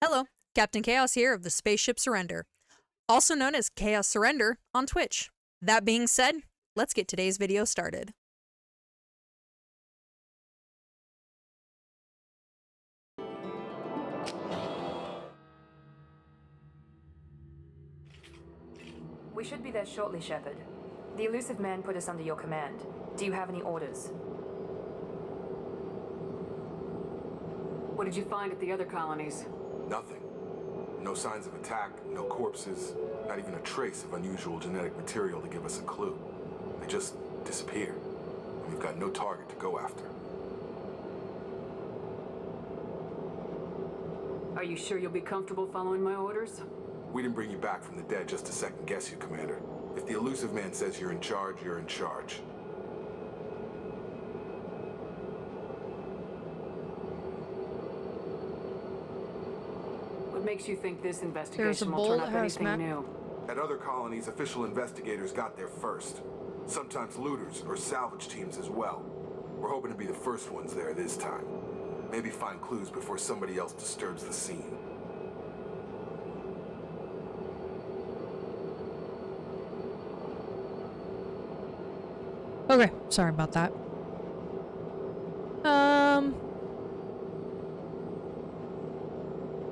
Hello, Captain Chaos here of the Spaceship Surrender, also known as Chaos Surrender on Twitch. That being said, let's get today's video started. We should be there shortly, Shepard. The Illusive Man put us under your command. Do you have any orders? What did you find at the other colonies? Nothing. No signs of attack, no corpses, not even a trace of unusual genetic material to give us a clue. They just disappear, and we've got no target to go after. Are you sure you'll be comfortable following my orders? We didn't bring you back from the dead just to second guess you, Commander. If the Illusive Man says you're in charge, you're in charge. What makes you think this There's a investigation will bolt turn up house anything map. new? At other colonies, official investigators got there first. Sometimes looters or salvage teams as well. We're hoping to be the first ones there this time. Maybe find clues before somebody else disturbs the scene. Okay, sorry about that.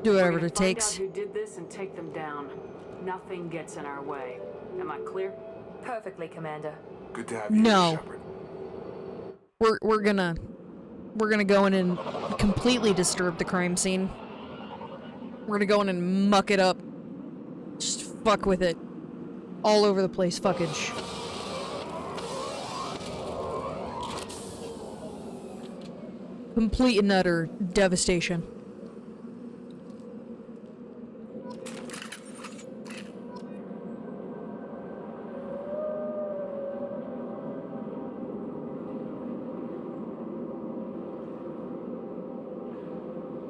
Do We're whatever gonna it find takes. out who did this and take them down. Nothing gets in our way. Am I clear? Perfectly, Commander. Good to have you No. here, Shepard. We're gonna go in and completely disturb the crime scene. We're gonna go in and muck it up. Just fuck with it. All over the place fuckage. Complete and utter devastation.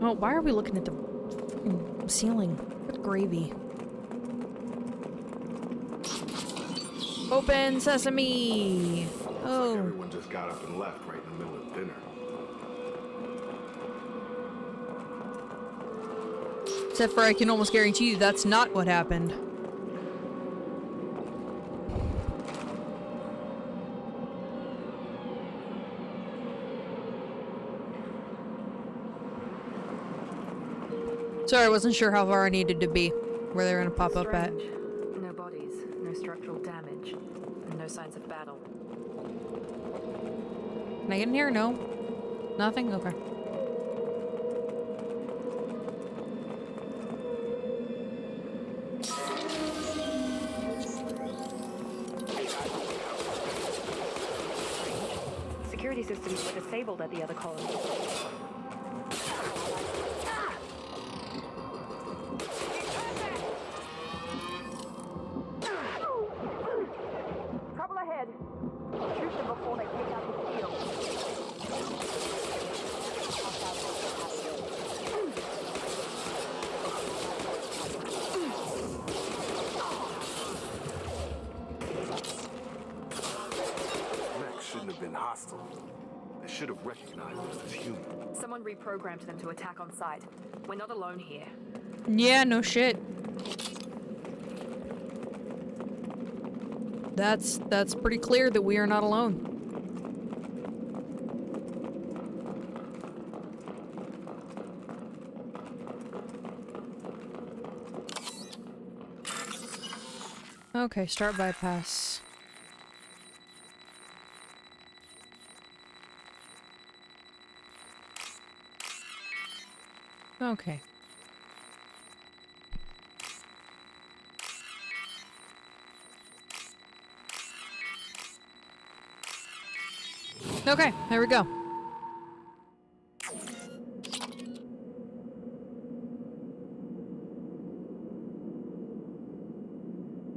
Oh, why are we looking at the fucking ceiling? Good gravy. Open sesame! Looks like Oh. everyone just got up and left right in the middle of dinner. Except for I can almost guarantee you that's not what happened. Sorry, I wasn't sure how far I needed to be. Where they were gonna pop up at. Strange. No bodies, no structural damage, and no signs of battle. Can I get in here? No? Nothing? Okay. Security systems were disabled at the other colony. Trouble ahead. Shoot them before they take out the shield. Mech shouldn't have been hostile. They should have recognized us as human. Someone reprogrammed them to attack on sight. We're not alone here. Yeah, no shit. That's pretty clear that we are not alone. Okay, start bypass. Okay. Okay, there we go.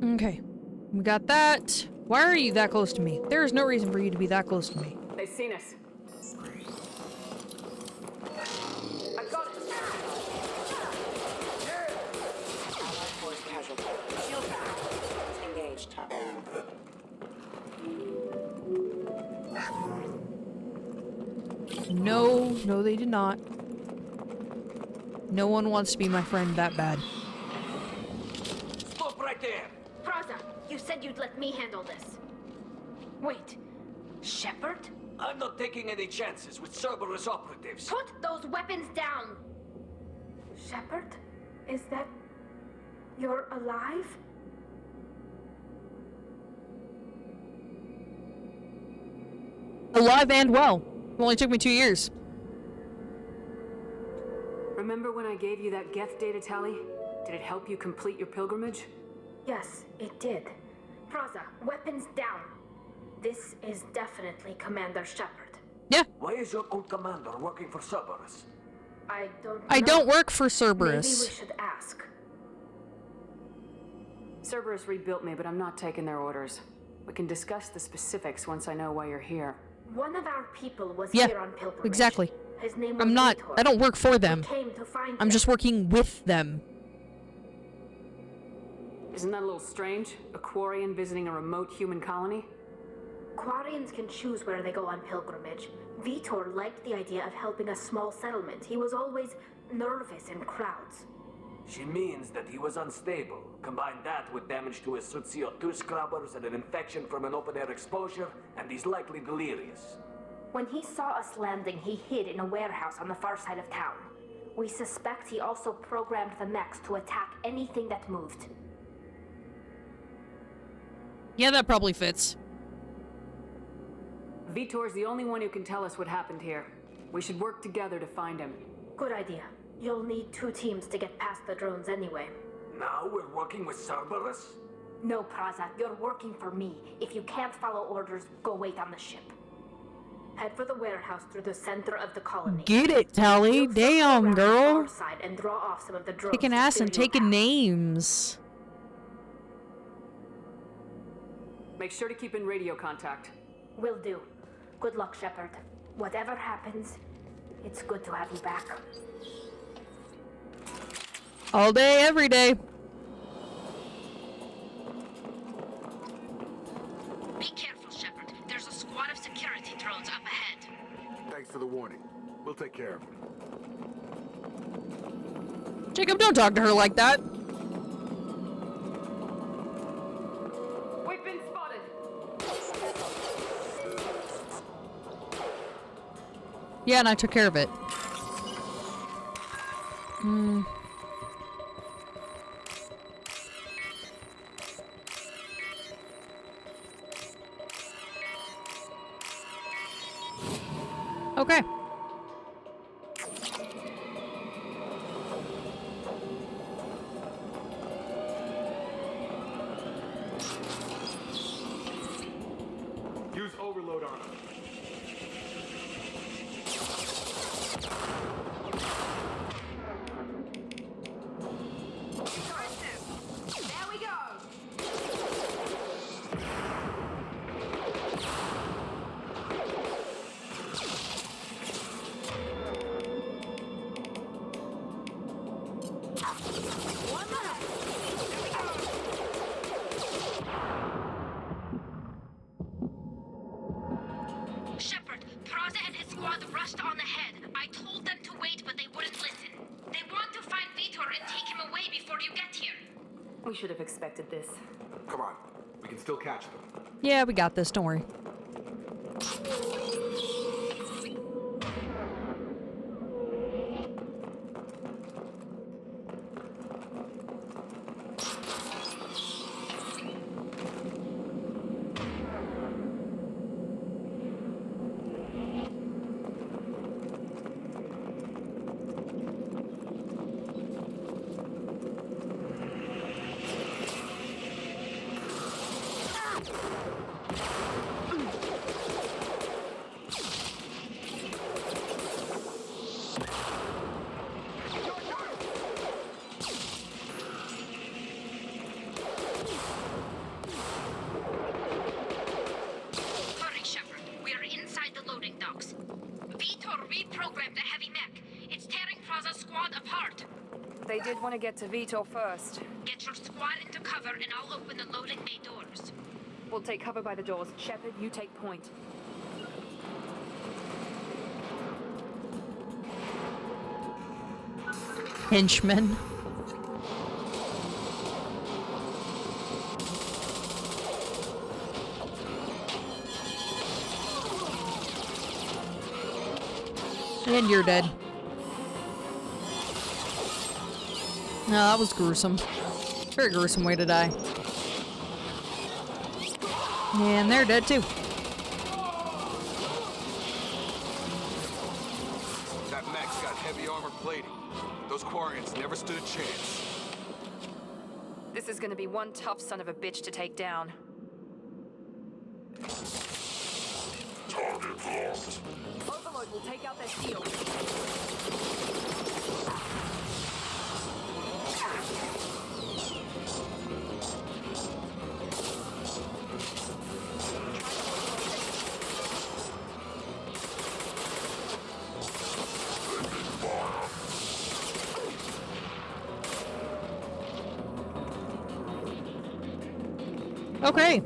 Okay, we got that. Why are you that close to me? There is no reason for you to be that close to me. They've seen us. I got it! Allied force casualty. Shield battery engaged. No, no, they did not. No one wants to be my friend that bad. Stop right there! Praza, you said you'd let me handle this. Wait, Shepard? I'm not taking any chances with Cerberus operatives. Put those weapons down! Shepard? Is that... You're alive? Alive and well. It only took me 2 years. Remember when I gave you that Geth data tally? Did it help you complete your pilgrimage? Yes, it did. Praza, weapons down. This is definitely Commander Shepard. Yeah, Why is your old commander working for Cerberus? I don't I know. don't work for Maybe we Cerberus. should ask. Cerberus rebuilt me, but I'm not taking their orders. We can discuss the specifics once I know why you're here. One of our people was Yeah, here on pilgrimage. exactly. His name was I'm not, Vitor. I don't work for them. We came to find I'm him. just working with them. Isn't that a little strange? A Quarian visiting a remote human colony? Quarians can choose where they go on pilgrimage. Vitor liked the idea of helping a small settlement. He was always nervous in crowds. She means that he was unstable. Combine that with damage to his suit CO2 scrubbers and an infection from an open-air exposure, and he's likely delirious. When he saw us landing, he hid in a warehouse on the far side of town. We suspect he also programmed the mechs to attack anything that moved. Yeah, that probably fits. Vitor's the only one who can tell us what happened here. We should work together to find him. Good idea. You'll need 2 teams to get past the drones anyway. Now we're working with Cerberus? No, Praza, you're working for me. If you can't follow orders, go wait on the ship. Head for the warehouse through the center of the colony. Get it, Tally. You'll circle Damn, around the girl. far side and draw off some of the drones Kicking to ass clear and your taking path. names. Make sure to keep in radio contact. Will do. Good luck, Shepard. Whatever happens, it's good to have you back. All day, every day. Be careful, Shepard. There's a squad of security drones up ahead. Thanks for the warning. We'll take care of it. Jacob, don't talk to her like that. We've been spotted! Yeah, and I took care of it. Okay. Use overload on him. There we go! One left! Shepard, Praza and his squad rushed on ahead. I told them to wait, but they wouldn't listen. They want to find Vitor and take him away before you get here. We should have expected this. Come on. We can still catch them. Yeah, we got this. Don't worry. Hurry, Shepard. We are inside the loading docks. Vitor reprogrammed the heavy mech. It's tearing Praza's squad apart. They did want to get to Vitor first. Get your squad into cover and I'll open the loading bay doors. We'll take cover by the doors. Shepard, you take point. Henchmen. And you're dead. No, that was gruesome. Very gruesome way to die. And they're dead too. That mech's got heavy armor plating. Those Quarians never stood a chance. This is gonna be one tough son of a bitch to take down. Target lost. Overload will take out their shield. Okay.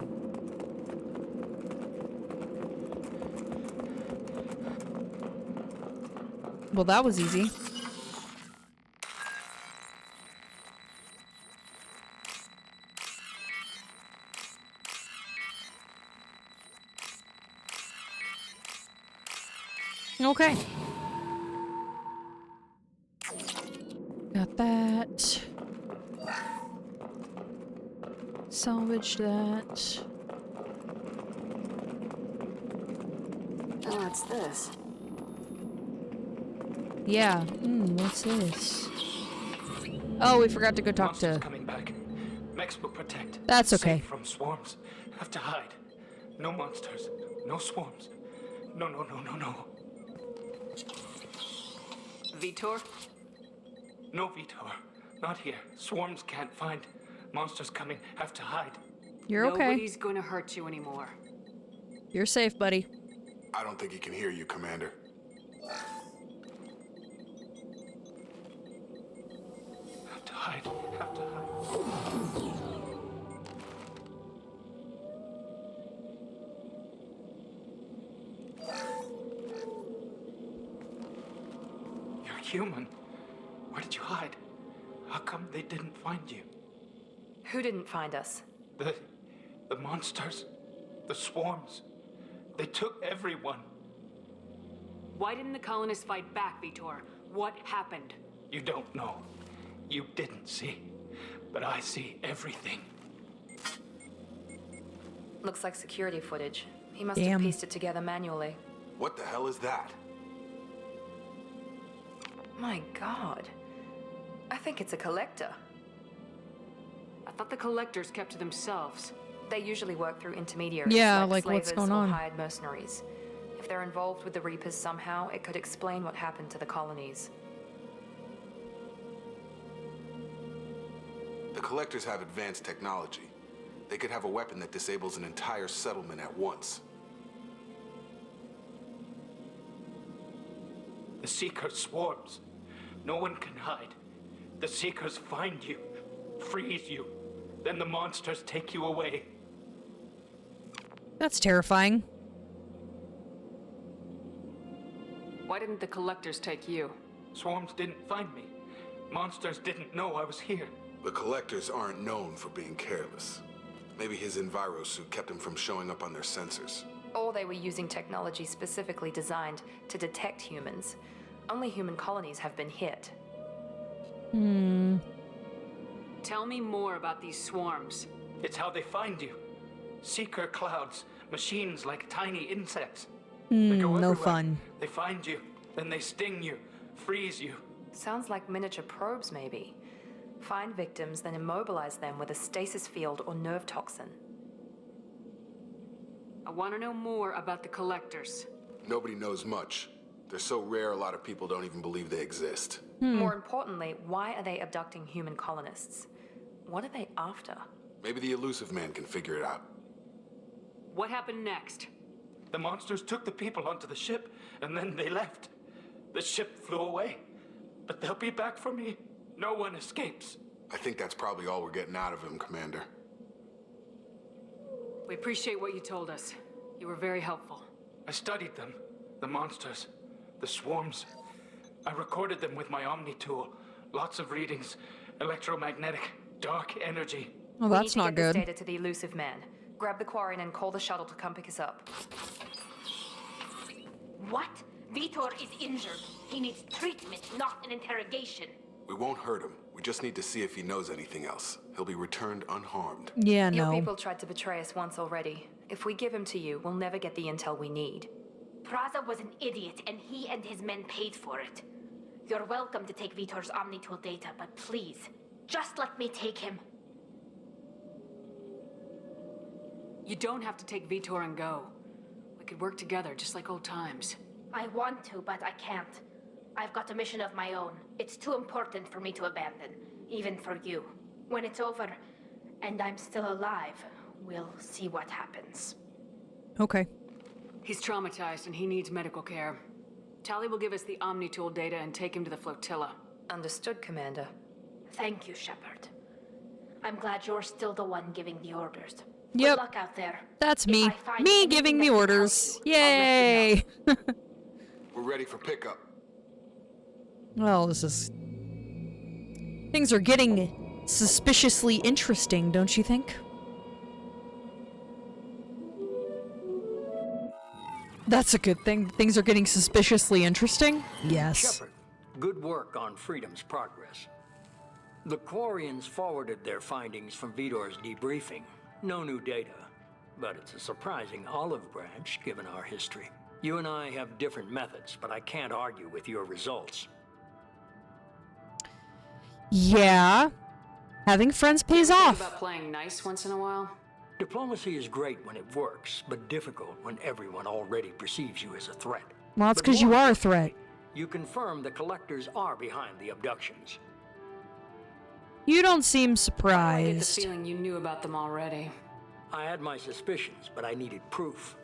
Well, that was easy. Okay. Got that. Salvage that. Oh, what's this? Yeah. What's this? Oh, we forgot to go talk Monsters to... coming back. Mechs will protect. That's okay. Safe from swarms. Have to hide. No monsters. No swarms. No. Vitor? No, Vitor. Not here. Swarms can't find. Monsters coming. Have to hide. You're okay. Nobody's gonna hurt you anymore. You're safe, buddy. I don't think he can hear you, Commander. Have to hide. Have to hide. You're human. Where did you hide? How come they didn't find you? Who didn't find us? The monsters. The swarms. They took everyone. Why didn't the colonists fight back, Vitor? What happened? You don't know. You didn't see. But I see everything. Looks like security footage. He must Damn. have pieced it together manually. What the hell is that? My god. I think it's a collector. I thought the collectors kept to themselves. They usually work through intermediaries. Yeah, like what's slavers going or on? hired mercenaries. If they're involved with the Reapers somehow, it could explain what happened to the colonies. The Collectors have advanced technology. They could have a weapon that disables an entire settlement at once. The Seekers swarms. No one can hide. The Seekers find you, freeze you. Then the monsters take you away. That's terrifying. Why didn't the collectors take you? Swarms didn't find me. Monsters didn't know I was here. The Collectors aren't known for being careless. Maybe his envirosuit kept him from showing up on their sensors. Or they were using technology specifically designed to detect humans. Only human colonies have been hit. Tell me more about these swarms. It's how they find you. Seeker clouds, machines like tiny insects. They go No everywhere. fun. They find you, then they sting you, freeze you. Sounds like miniature probes, maybe. Find victims, then immobilize them with a stasis field or nerve toxin. I want to know more about the collectors. Nobody knows much. They're so rare, a lot of people don't even believe they exist. More importantly, why are they abducting human colonists? What are they after? Maybe the Elusive Man can figure it out. What happened next? The monsters took the people onto the ship, and then they left. The ship flew away. But they'll be back for me. No one escapes. I think that's probably all we're getting out of him, Commander. We appreciate what you told us. You were very helpful. I studied them. The monsters. The swarms. I recorded them with my Omni tool. Lots of readings. Electromagnetic. Dark energy. Well, We need that's to not get this good. data to the elusive man. Grab the Quarian and call the shuttle to come pick us up. What? Vitor is injured. He needs treatment, not an interrogation. We won't hurt him. We just need to see if he knows anything else. He'll be returned unharmed. Yeah, Your no. people tried to betray us once already. If we give him to you, we'll never get the intel we need. Praza was an idiot, and he and his men paid for it. You're welcome to take Vitor's Omnitool data, but please, just let me take him. You don't have to take Vitor and go. We could work together, just like old times. I want to, but I can't. I've got a mission of my own. It's too important for me to abandon, even for you. When it's over, and I'm still alive, we'll see what happens. Okay. He's traumatized and he needs medical care. Tali will give us the Omnitool data and take him to the flotilla. Understood, Commander. Thank you, Shepard. I'm glad you're still the one giving the orders. Yep. Good luck out there. That's If me. I find Me anything giving that the can help orders. you, I'll let you know. Yay! We're ready for pickup. Well, this is... Things are getting suspiciously interesting, don't you think? That's a good thing. Things are getting suspiciously interesting? Yes. Shepard, good work on Freedom's progress. The Quarians forwarded their findings from Vitor's debriefing. No new data, but it's a surprising olive branch given our history. You and I have different methods, but I can't argue with your results. Yeah. Having friends pays Think off. about playing nice once in a while? Diplomacy is great when it works, but difficult when everyone already perceives you as a threat. Well, that's But because you more are a threat. You confirm the Collectors are behind the abductions. You don't seem I get the surprised. feeling you knew about them already. I had my suspicions, but I needed proof.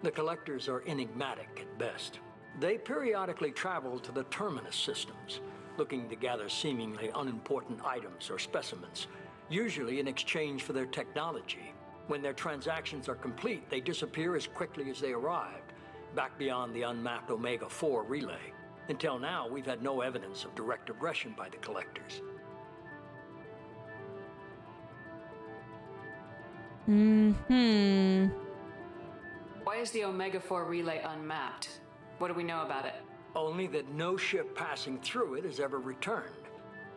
The Collectors are enigmatic at best. They periodically travel to the Terminus systems, looking to gather seemingly unimportant items or specimens, usually in exchange for their technology. When their transactions are complete, they disappear as quickly as they arrived, back beyond the unmapped Omega-4 relay. Until now, we've had no evidence of direct aggression by the Collectors. Hmm. Why is the Omega-4 relay unmapped? What do we know about it? Only that no ship passing through it has ever returned.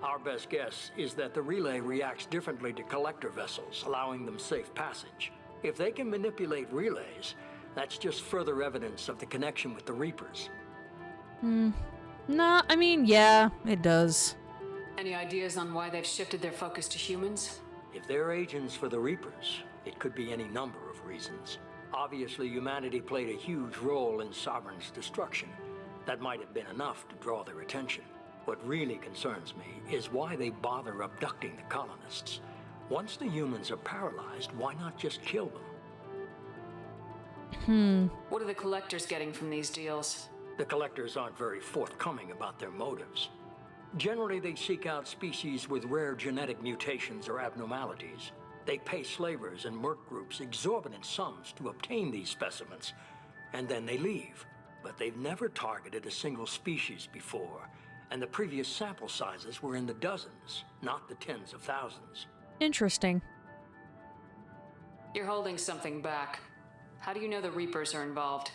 Our best guess is that the relay reacts differently to collector vessels, allowing them safe passage. If they can manipulate relays, that's just further evidence of the connection with the Reapers. Nah, I mean, yeah, it does. Any ideas on why they've shifted their focus to humans? If they're agents for the Reapers, it could be any number of reasons. Obviously, humanity played a huge role in Sovereign's destruction. That might have been enough to draw their attention. What really concerns me is why they bother abducting the colonists. Once the humans are paralyzed, why not just kill them? What are the Collectors getting from these deals? The Collectors aren't very forthcoming about their motives. Generally, they seek out species with rare genetic mutations or abnormalities. They pay slavers and merc groups exorbitant sums to obtain these specimens, and then they leave. But they've never targeted a single species before, and the previous sample sizes were in the dozens, not the tens of thousands. Interesting. You're holding something back. How do you know the Reapers are involved?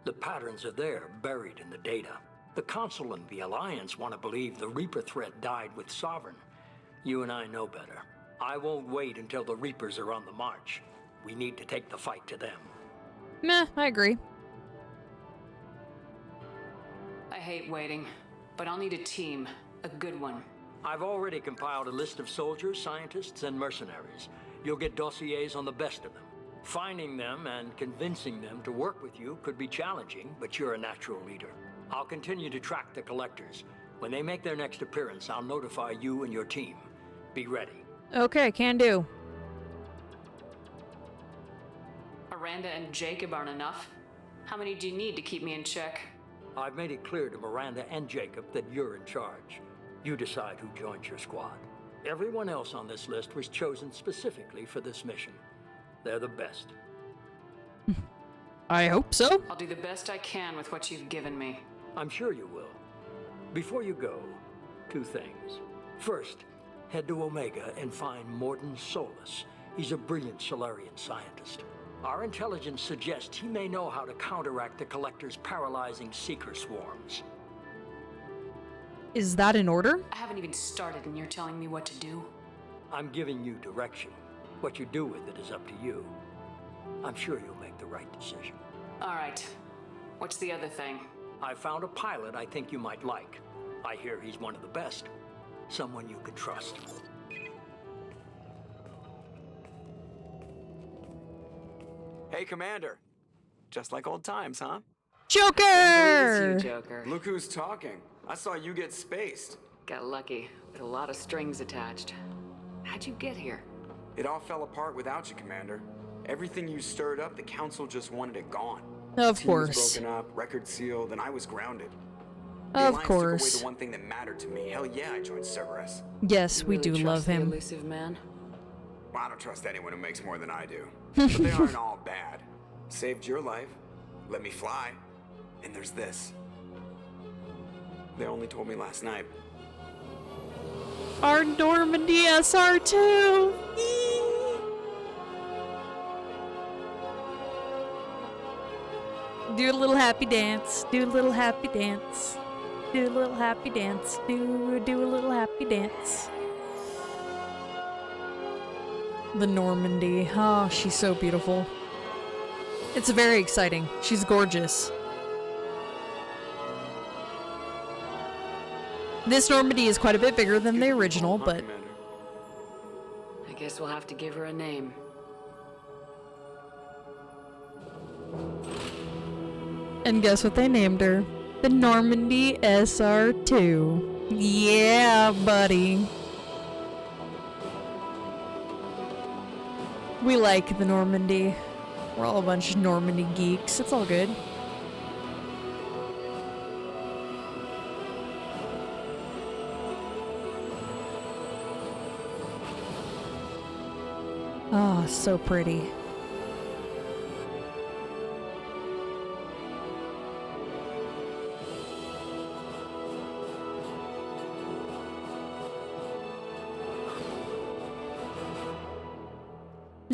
The patterns are there, buried in the data. The Council and the Alliance want to believe the Reaper threat died with Sovereign. You and I know better. I won't wait until the Reapers are on the march. We need to take the fight to them. Meh, I agree. I hate waiting, but I'll need a team. A good one. I've already compiled a list of soldiers, scientists, and mercenaries. You'll get dossiers on the best of them. Finding them and convincing them to work with you could be challenging, but you're a natural leader. I'll continue to track the Collectors. When they make their next appearance, I'll notify you and your team. Be ready. Okay, can do. Miranda and Jacob aren't enough. How many do you need to keep me in check? I've made it clear to Miranda and Jacob that you're in charge. You decide who joins your squad. Everyone else on this list was chosen specifically for this mission. They're the best. I hope so. I'll do the best I can with what you've given me. I'm sure you will. Before you go, 2 things. First, head to Omega and find Mordin Solus. He's a brilliant Solarian scientist. Our intelligence suggests he may know how to counteract the Collector's paralyzing Seeker swarms. Is that in order? I haven't even started and you're telling me what to do? I'm giving you direction. What you do with it is up to you. I'm sure you'll make the right decision. All right. What's the other thing? I found a pilot I think you might like. I hear he's one of the best. Someone you can trust. Hey, Commander. Just like old times, huh? Joker! It's you, Joker. Look who's talking. I saw you get spaced. Got lucky, with a lot of strings attached. How'd you get here? It all fell apart without you, Commander. Everything you stirred up, the Council just wanted it gone. Of Team course. was broken up, record sealed, and I was grounded. The Of Alliance took course. away the one thing that mattered to me. Hell yeah, I joined Cerberus. Yes, You we really do trust love the him. Elusive man? Well, I don't trust anyone who makes more than I do. But they aren't all bad. Saved your life, let me fly, and there's this. They only told me last night. Our Normandy SR2! Do a little happy dance. Do a little happy dance. Do a little happy dance. Do a little happy dance. The Normandy. Oh, she's so beautiful. It's very exciting. She's gorgeous. This Normandy is quite a bit bigger than the original, but I guess we'll have to give her a name. and guess what they named her? The Normandy SR2. Yeah, buddy. We like the Normandy. We're all a bunch of Normandy geeks. It's all good. Ah, so pretty.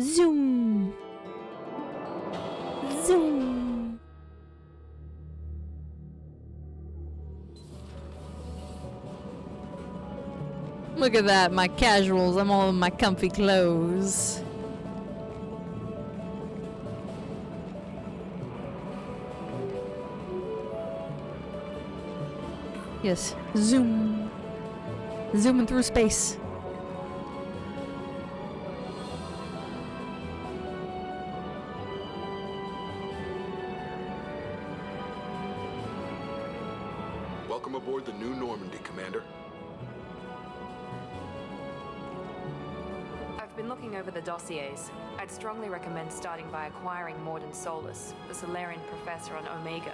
Zoom. Zoom. Look at that, my casuals. I'm all in my comfy clothes. Yes, zoom. Zooming through space. Welcome aboard the new Normandy, Commander. I've been looking over the dossiers. I'd strongly recommend starting by acquiring Mordin Solus, the Solarian professor on Omega.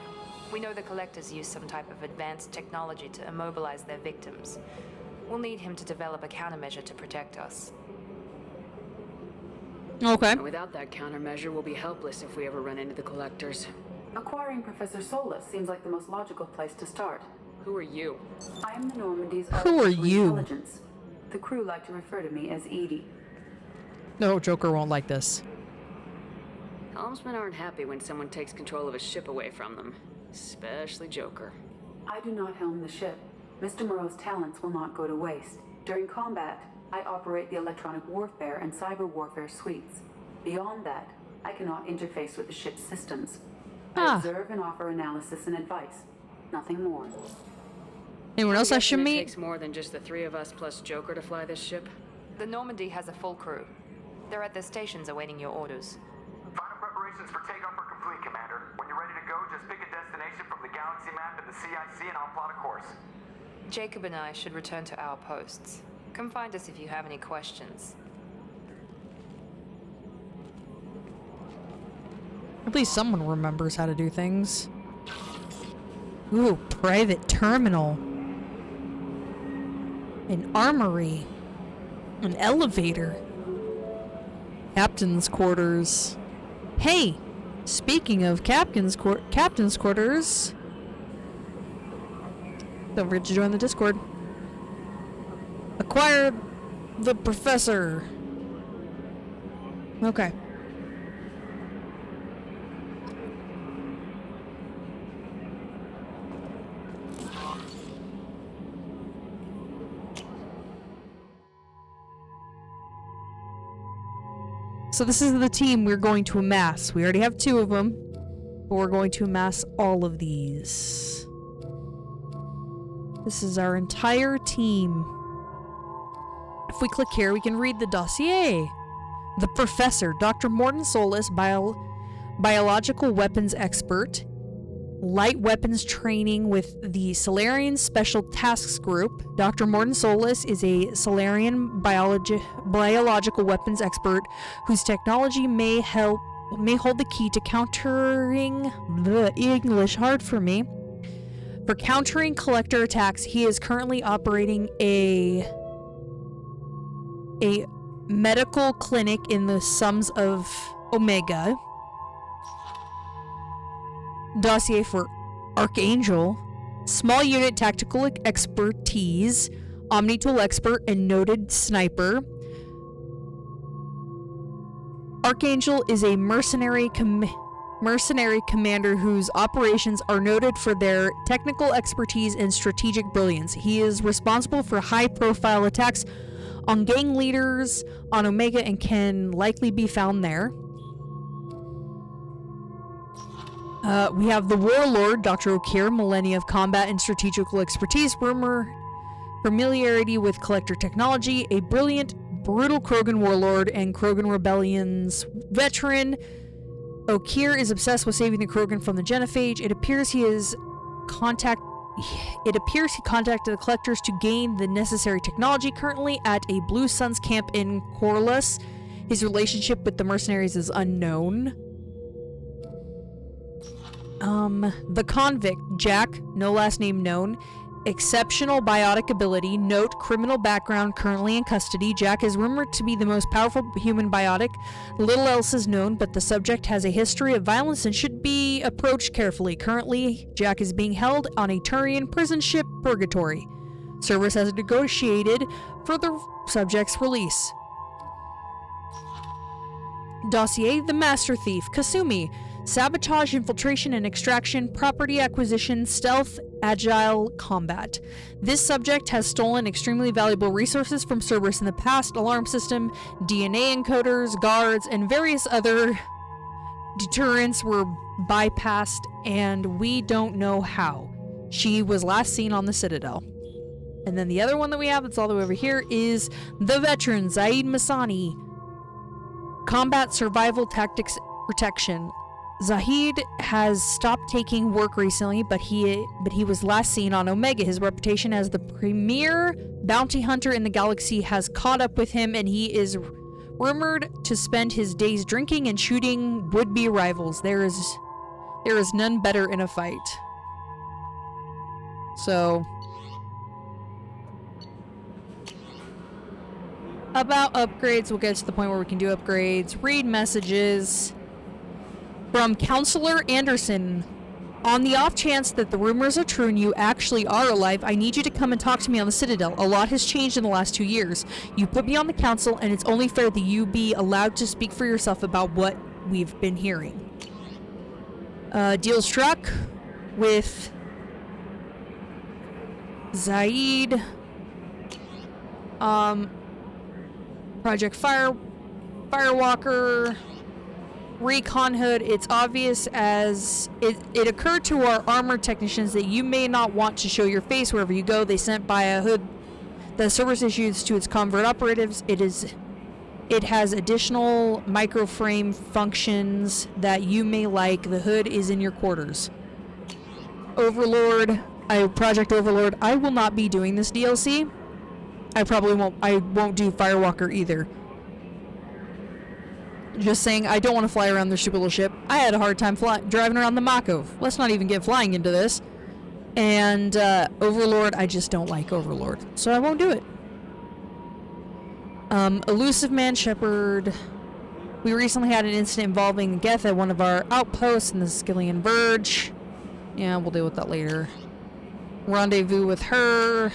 We know the Collectors use some type of advanced technology to immobilize their victims. We'll need him to develop a countermeasure to protect us. Okay. And without that countermeasure, we'll be helpless if we ever run into the Collectors. Acquiring Professor Solus seems like the most logical place to start. Who are you? I am the Normandy's Who are artificial you? intelligence. The crew like to refer to me as Edie. No, Joker won't like this. Helmsmen aren't happy when someone takes control of a ship away from them. Especially Joker. I do not helm the ship. Mr. Moreau's talents will not go to waste. During combat, I operate the electronic warfare and cyber warfare suites. Beyond that, I cannot interface with the ship's systems. I observe and offer analysis and advice. Nothing more. Anyone else I should Guessing it meet? takes more than just the three of us plus Joker to fly this ship? The Normandy has a full crew. They're at their stations awaiting your orders. Final preparations for takeoff are complete, Commander. When you're ready to go, just pick a destination from the galaxy map and the CIC and I'll plot a course. Jacob and I should return to our posts. Come find us if you have any questions. At least someone remembers how to do things. Ooh, private terminal. An armory. An elevator. Captain's quarters. Hey, speaking of captain's quarters. Don't forget to join the Discord. Acquire the professor. Okay. So this is the team we're going to amass. We already have 2 of them, but we're going to amass all of these. This is our entire team. If we click here, we can read the dossier. The professor, Dr. Morton Solis, biological weapons expert, light weapons training with the Solarian Special Tasks Group. Dr. Morton Solis is a Solarian biological weapons expert whose technology may hold the key to countering the English hard for me. For countering collector attacks, he is currently operating a medical clinic in the Sums of Omega. Dossier for Archangel, small unit tactical expertise, Omnitool expert and noted sniper. Archangel is a mercenary commander whose operations are noted for their technical expertise and strategic brilliance. He is responsible for high-profile attacks on gang leaders on Omega and can likely be found there. We have the Warlord, Dr. Okir, millennia of combat and strategical expertise, familiarity with collector technology, a brilliant, brutal Krogan warlord and Krogan rebellion's veteran. Okir is obsessed with saving the Krogan from the genophage. It appears he contacted the collectors to gain the necessary technology. Currently at a Blue Suns camp in Corlus. His relationship with the mercenaries is unknown. The convict, Jack, no last name known. Exceptional biotic ability. Note, criminal background, currently in custody. Jack is rumored to be the most powerful human biotic. Little else is known, but the subject has a history of violence and should be approached carefully. Currently, Jack is being held on a Turian prison ship, Purgatory. Cerberus has negotiated for the subject's release. Dossier, the Master Thief, Kasumi. Sabotage, infiltration, and extraction, property acquisition, stealth, agile combat. This subject has stolen extremely valuable resources from Cerberus in the past, alarm system, DNA encoders, guards, and various other deterrents were bypassed, and we don't know how. She was last seen on the Citadel. And then the other one that we have that's all the way over here is the veteran, Zaid Masani. Combat, survival, tactics, protection. Zahid has stopped taking work recently, but he was last seen on Omega. His reputation as the premier bounty hunter in the galaxy has caught up with him, and he is rumored to spend his days drinking and shooting would-be rivals. There is none better in a fight. So, about upgrades, we'll get to the point where we can do upgrades. Read messages. From Counselor Anderson. On the off chance that the rumors are true and you actually are alive, I need you to come and talk to me on the Citadel. A lot has changed in the last 2 years. You put me on the council, and it's only fair that you be allowed to speak for yourself about what we've been hearing. Deal struck with Zaid. Project Firewalker. Recon Hood. It's obvious as it occurred to our armored technicians that you may not want to show your face wherever you go. They sent by a hood the service issues to its convert operatives. It has additional microframe functions that you may like. The hood is in your quarters. Overlord, Project Overlord. I will not be doing this DLC. I won't do Firewalker either. Just saying, I don't want to fly around their stupid little ship. I had a hard time driving around the Makov. Let's not even get flying into this. And Overlord, I just don't like Overlord, so I won't do it. Elusive Man Shepherd. We recently had an incident involving Geth at one of our outposts in the Skillian Verge. Yeah, we'll deal with that later. Rendezvous with her.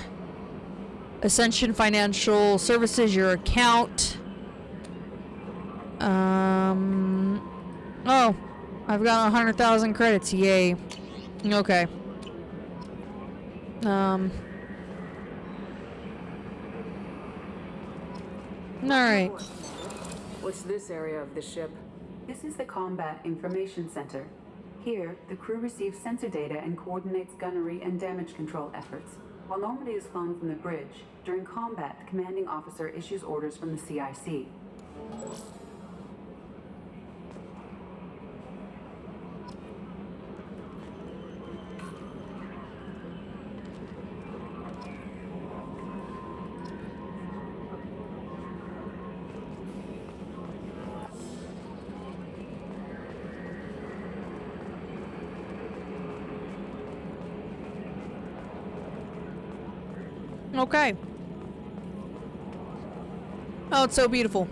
Ascension Financial Services, your account. Oh, I've got 100,000 credits. Yay. Okay. Alright. What's this area of the ship? This is the Combat Information Center. Here, the crew receives sensor data and coordinates gunnery and damage control efforts. While Normandy is flown from the bridge, during combat, the commanding officer issues orders from the CIC. Okay. Oh, it's so beautiful.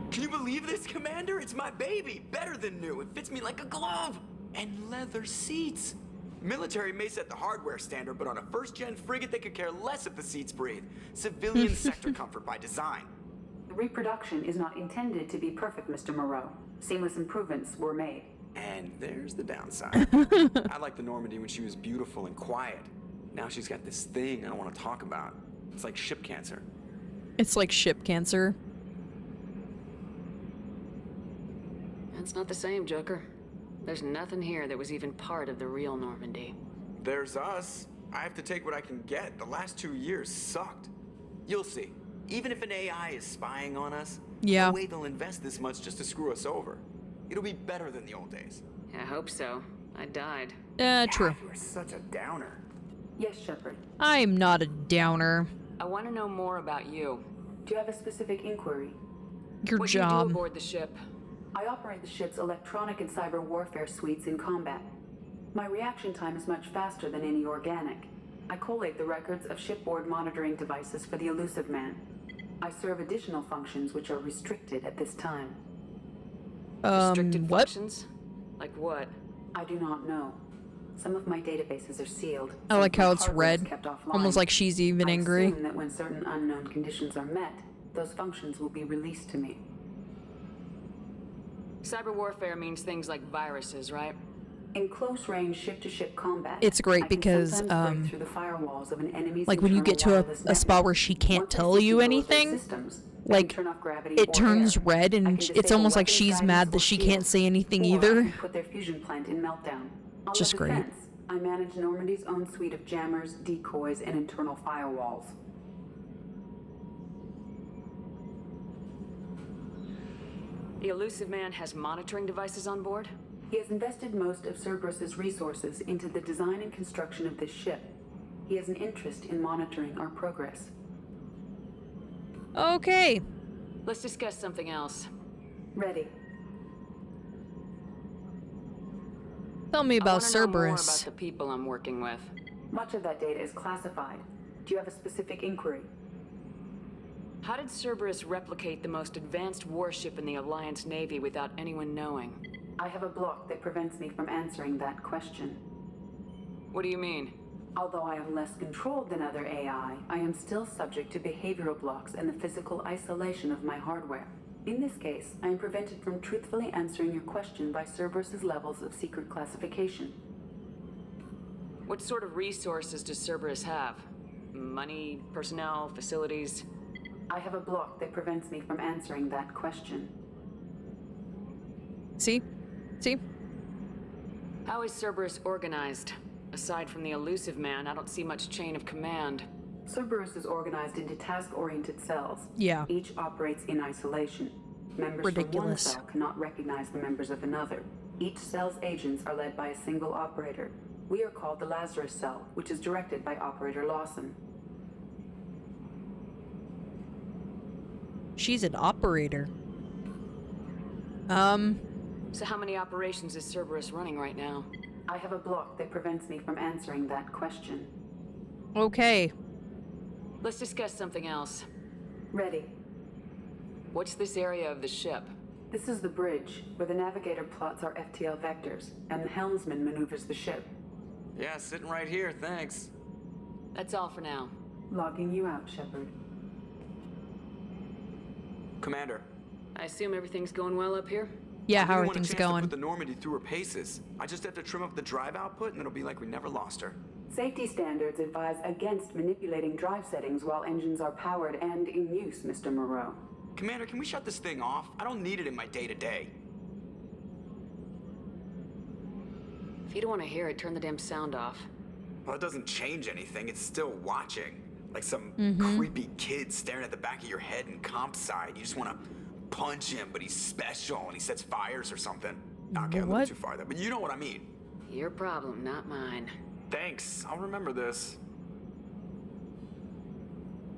Can you believe this, Commander? It's my baby. Better than new. It fits me like a glove. And leather seats. Military may set the hardware standard, but on a first-gen frigate, they could care less if the seats breathe. Civilian sector comfort by design. The reproduction is not intended to be perfect, Mr. Moreau. Seamless improvements were made. And there's the downside. I liked the Normandy when she was beautiful and quiet. Now she's got this thing I don't want to talk about. It's like ship cancer. It's like ship cancer. That's not the same, Joker. There's nothing here that was even part of the real Normandy. There's us. I have to take what I can get. The last 2 years sucked. You'll see. Even if an AI is spying on us, yeah, no way they'll invest this much just to screw us over. It'll be better than the old days. I hope so. I died. True. You are such a downer. Yes, Shepard. I'm not a downer. I want to know more about you. Do you have a specific inquiry? Your what job. What do you do aboard the ship? I operate the ship's electronic and cyber warfare suites in combat. My reaction time is much faster than any organic. I collate the records of shipboard monitoring devices for the Elusive Man. I serve additional functions which are restricted at this time. Restricted what? Functions? Like what? I do not know. Some of my databases are sealed. I like how it's Hardware is red. kept offline. Almost like she's even angry. I assume that when certain unknown conditions are met, those functions will be released to me. Cyber warfare means things like viruses, right? In close-range ship-to-ship combat, it's great I can because, sometimes break through the firewalls of an enemy's like when you get to wireless a spot network. where she can't Once I tell see you control of their anything, systems, I like can turn off gravity it or turns air. red I and can it's disable almost like weapons, she's guidance, mad or that she can't shields. say anything Or I either. can put their fusion plant in meltdown. On Just the great. defense, I manage Normandy's own suite of jammers, decoys, and internal firewalls. The Elusive Man has monitoring devices on board? He has invested most of Cerberus's resources into the design and construction of this ship. He has an interest in monitoring our progress. Okay. Let's discuss something else. Ready. Tell me about I wanna know more Cerberus. about the people I'm working with. Much of that data is classified. Do you have a specific inquiry? How did Cerberus replicate the most advanced warship in the Alliance Navy without anyone knowing? I have a block that prevents me from answering that question. What do you mean? Although I am less controlled than other AI, I am still subject to behavioral blocks and the physical isolation of my hardware. In this case, I am prevented from truthfully answering your question by Cerberus's levels of secret classification. What sort of resources does Cerberus have? Money, personnel, facilities? I have a block that prevents me from answering that question. See? See? How is Cerberus organized? Aside from the Elusive Man, I don't see much chain of command. Cerberus is organized into task-oriented cells. Yeah. Each operates in isolation. Members Ridiculous. from one cell cannot recognize the members of another. Each cell's agents are led by a single operator. We are called the Lazarus Cell, which is directed by Operator Lawson. She's an operator. So how many operations is Cerberus running right now? I have a block that prevents me from answering that question. Okay. Let's discuss something else. Ready. What's this area of the ship? This is the bridge, where the navigator plots our FTL vectors, and the helmsman maneuvers the ship. Yeah, sitting right here, thanks. That's all for now. Logging you out, Shepard. Commander. I assume everything's going well up here? Yeah, I how really are want a things chance to going? put the Normandy through her paces. I just have to trim up the drive output, and it'll be like we never lost her. Safety standards advise against manipulating drive settings while engines are powered and in use, Mr. Moreau. Commander, can we shut this thing off? I don't need it in my day-to-day. If you don't want to hear it, turn the damn sound off. Well, it doesn't change anything. It's still watching. Like some creepy kid staring at the back of your head in comp side. You just want to punch him, but he's special and he sets fires or something. Okay, a little too far there, but you know what I mean. Your problem, not mine. Thanks. I'll remember this.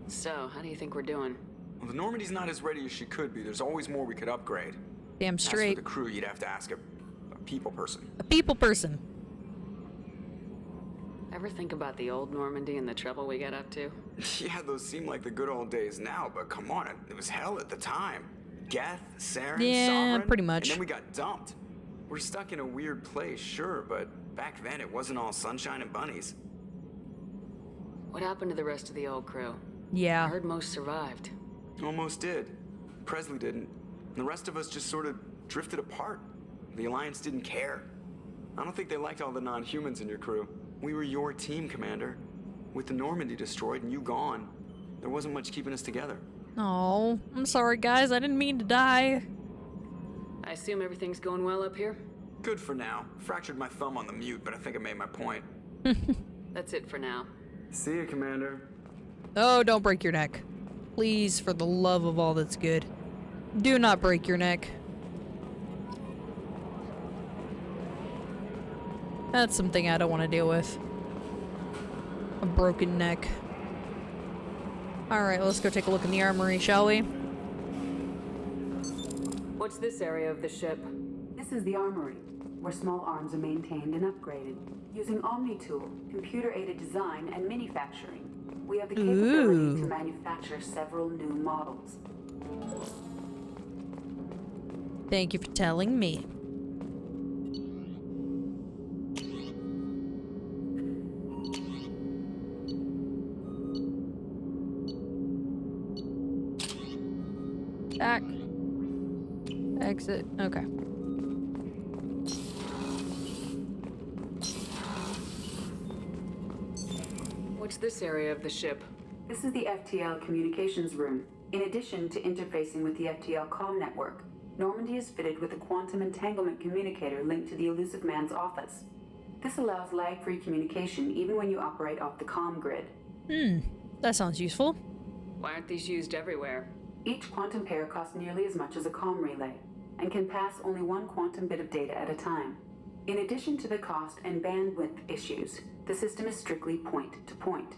So, how do you think we're doing? Well, the Normandy's not as ready as she could be. There's always more we could upgrade. Damn As straight. for the crew, you'd have to ask a people person. A people person. Ever think about the old Normandy and the trouble we got up to? Yeah, those seem like the good old days now, but come on, it was hell at the time. Geth, Saren, Yeah, Sovereign, pretty much. And then we got dumped. We're stuck in a weird place, sure, but back then it wasn't all sunshine and bunnies. What happened to the rest of the old crew? I Yeah. heard most survived. Almost did. Presley didn't. And the rest of us just sort of drifted apart. The Alliance didn't care. I don't think they liked all the non-humans in your crew. We were your team, Commander. With the Normandy destroyed and you gone, there wasn't much keeping us together. Oh, I'm sorry, guys. I didn't mean to die. I assume everything's going well up here? Good for now. Fractured my thumb on the mute, but I think I made my point. That's it for now. See you, Commander. Oh, don't break your neck. Please, for the love of all that's good. Do not break your neck. That's something I don't want to deal with. A broken neck. Alright, let's go take a look in the armory, shall we? What's this area of the ship? This is the armory, where small arms are maintained and upgraded. Using OmniTool, computer-aided design, and manufacturing, we have the capability to manufacture several new models. Thank you for telling me. Back. Exit. Okay. What's this area of the ship? This is the FTL communications room. In addition to interfacing with the FTL comm network, Normandy is fitted with a quantum entanglement communicator linked to the Elusive Man's office. This allows lag-free communication even when you operate off the comm grid. That sounds useful. Why aren't these used everywhere? Each quantum pair costs nearly as much as a comm relay, and can pass only one quantum bit of data at a time. In addition to the cost and bandwidth issues, the system is strictly point-to-point.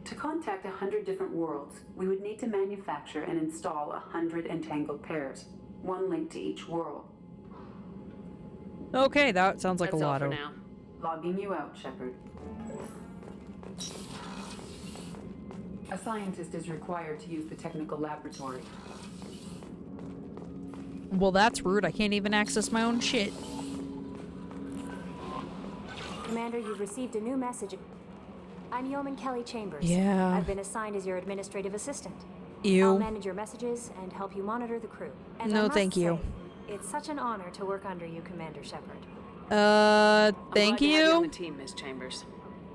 To contact 100 different worlds, we would need to manufacture and install 100 entangled pairs, one link to each world. Okay, that sounds like That's a all lot for of... now. Logging you out, Shepard. A scientist is required to use the technical laboratory. Well, that's rude. I can't even access my own shit. Commander, you've received a new message. I'm Yeoman Kelly Chambers. Yeah. I've been assigned as your administrative assistant. Ew. I'll manage your messages and help you monitor the crew. And No, I must thank you. say, it's such an honor to work under you, Commander Shepard. Thank I'm glad to have you on the you? team, Miss Chambers.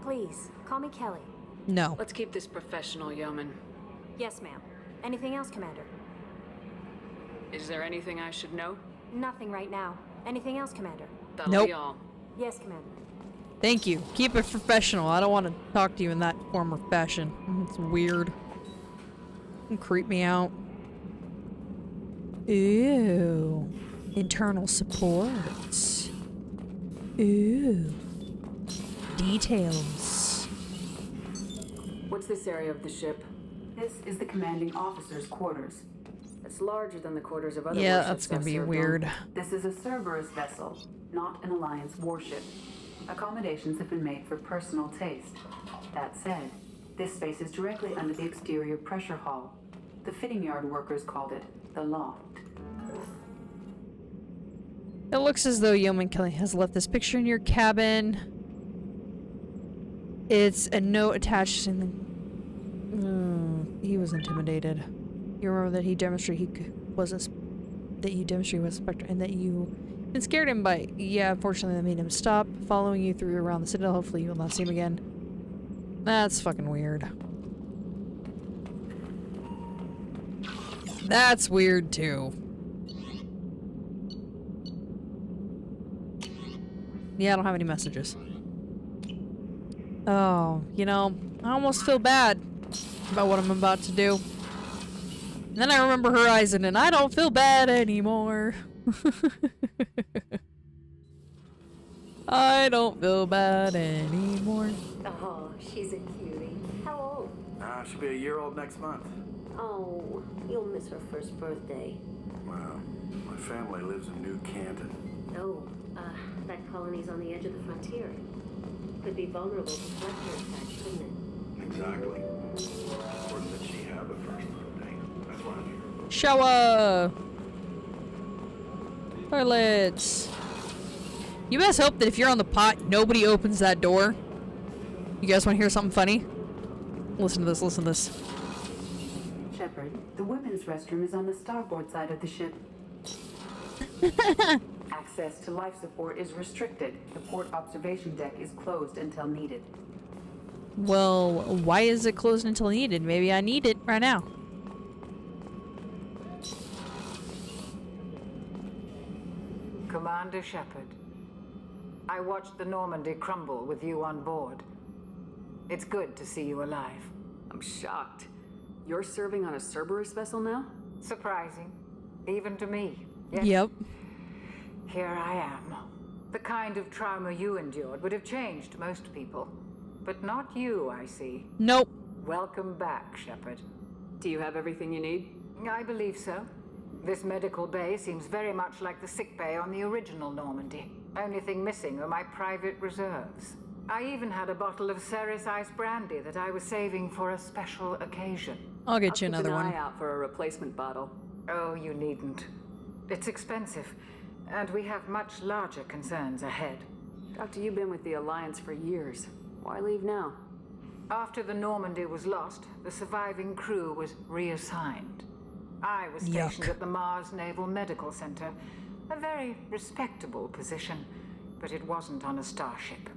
Please, call me Kelly. No. Let's keep this professional, Yeoman. Yes, ma'am. Anything else, Commander? Is there anything I should know? Nothing right now. Anything else, Commander? That'll Nope. be all. Yes, Commander. Thank you. Keep it professional. I don't want to talk to you in that form or fashion. It's weird. It creep me out. Ew. Internal supports. Ew. Details. What's this area of the ship? This is the commanding officer's quarters. It's larger than the quarters of other Yeah, warships that's gonna I've be served on. weird. This is a Cerberus vessel, not an Alliance warship. Accommodations have been made for personal taste. That said, this space is directly under the exterior pressure hull. The fitting yard workers called it the loft. It looks as though Yeoman Kelly has left this picture in your cabin. It's a note attached in the... he was intimidated. You remember that he demonstrated he could that you demonstrated was a Spectre, and that you been scared him by. Yeah, unfortunately, that made him stop following you through around the Citadel. Hopefully, you will not see him again. That's fucking weird. That's weird too. Yeah, I don't have any messages. Oh, you know, I almost feel bad about what I'm about to do. And then I remember Horizon, and I don't feel bad anymore. I don't feel bad anymore. Oh, she's a cutie. How old? She'll be a year old next month. Oh, you'll miss her first birthday. Well, my family lives in New Canton. Oh, that colony's on the edge of the frontier. Could be vulnerable to Collector attacks, couldn't it? Exactly. Important that she have a first birthday. That's why I'm here. Shower! Toilets! You best hope that if you're on the pot, nobody opens that door. You guys want to hear something funny? Listen to this, listen to this. Shepard, the women's restroom is on the starboard side of the ship. Access to life support is restricted. The port observation deck is closed until needed. Well, why is it closed until needed? Maybe I need it right now. Commander Shepard, I watched the Normandy crumble with you on board. It's good to see you alive. I'm shocked. You're serving on a Cerberus vessel now? Surprising, even to me. Yes. Yep. Here I am. The kind of trauma you endured would have changed most people. But not you, I see. Nope. Welcome back, Shepard. Do you have everything you need? I believe so. This medical bay seems very much like the sick bay on the original Normandy. Only thing missing are my private reserves. I even had a bottle of Ceres Ice Brandy that I was saving for a special occasion. I'll get you another one. Keep an eye out for a replacement bottle. Oh, you needn't. It's expensive, and we have much larger concerns ahead. Doctor, you've been with the Alliance for years. Why leave now? After the Normandy was lost, the surviving crew was reassigned. I was stationed at the Mars Naval Medical Center, a very respectable position, but it wasn't on a starship.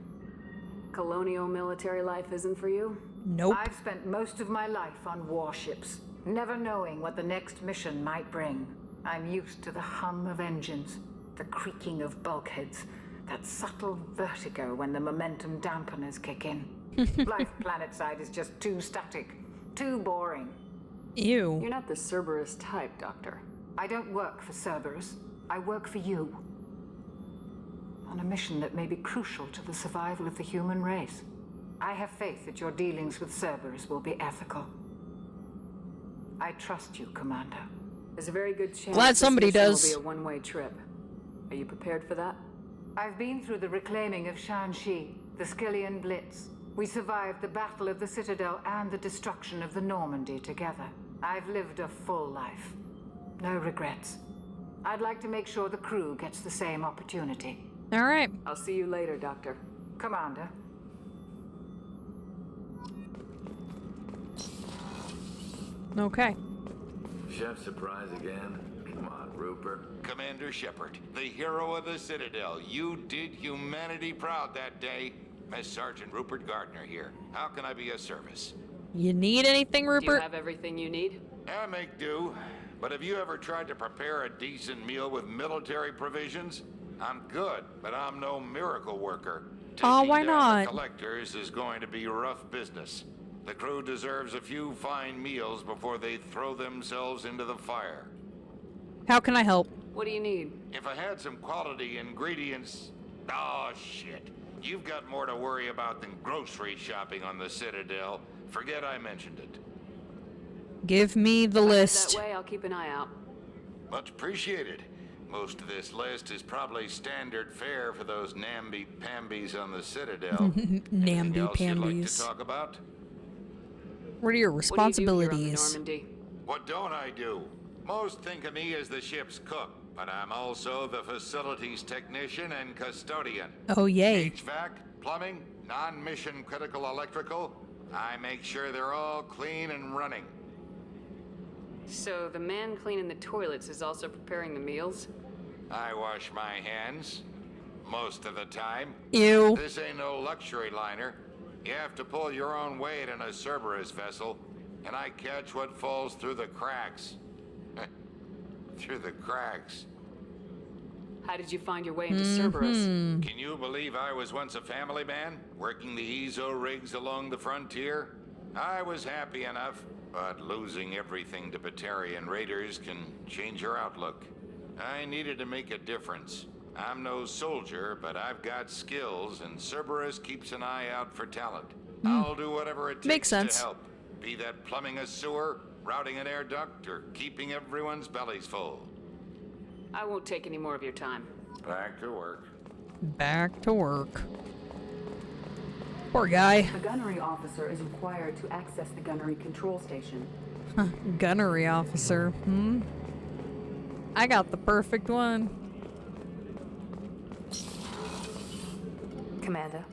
Colonial military life isn't for you? Nope. I've spent most of my life on warships, never knowing what the next mission might bring. I'm used to the hum of engines, the creaking of bulkheads, that subtle vertigo when the momentum dampeners kick in. Life planetside is just too static, too boring. Ew. You're not the Cerberus type, Doctor. I don't work for Cerberus. I work for you. On a mission that may be crucial to the survival of the human race. I have faith that your dealings with Cerberus will be ethical. I trust you, Commander. There's a very good chance Glad somebody this mission does. will be a one-way trip. Are you prepared for that? I've been through the reclaiming of Shanxi, the Skyllian Blitz. We survived the Battle of the Citadel and the destruction of the Normandy together. I've lived a full life. No regrets. I'd like to make sure the crew gets the same opportunity. All right. I'll see you later, Doctor. Commander. Okay. Chef surprise again? Come on, Rupert. Commander Shepard, the hero of the Citadel. You did humanity proud that day. Mess Sergeant Rupert Gardner here. How can I be of service? You need anything, Rupert? Do you have everything you need? I make do. But have you ever tried to prepare a decent meal with military provisions? I'm good, but I'm no miracle worker. Oh, why Taking down the not? collectors is going to be rough business. The crew deserves a few fine meals before they throw themselves into the fire. How can I help? What do you need? If I had some quality ingredients... Oh, shit. You've got more to worry about than grocery shopping on the Citadel. Forget I mentioned it. Give me the list. That way, I'll keep an eye out. Much appreciated. Most of this list is probably standard fare for those namby-pambies on the Citadel. Anything else you'd like to Namby-pambies. talk about? What are your What do you do here on the responsibilities? Normandy? What don't I do? Most think of me as the ship's cook, but I'm also the facilities technician and custodian. Oh, yay. HVAC, plumbing, non-mission critical electrical. I make sure they're all clean and running. So the man cleaning the toilets is also preparing the meals? I wash my hands most of the time. Ew. This ain't no luxury liner. You have to pull your own weight in a Cerberus vessel, and I catch what falls through the cracks. Through the cracks. How did you find your way into Cerberus? Can you believe I was once a family man, working the EZO rigs along the frontier? I was happy enough, but losing everything to Batarian raiders can change your outlook. I needed to make a difference. I'm no soldier, but I've got skills, and Cerberus keeps an eye out for talent. I'll do whatever it takes to help. Be that plumbing a sewer, routing an air duct, or keeping everyone's bellies full. I won't take any more of your time. Back to work. Back to work. Poor guy. The gunnery officer is required to access the gunnery control station. Gunnery officer. I got the perfect one. Commander,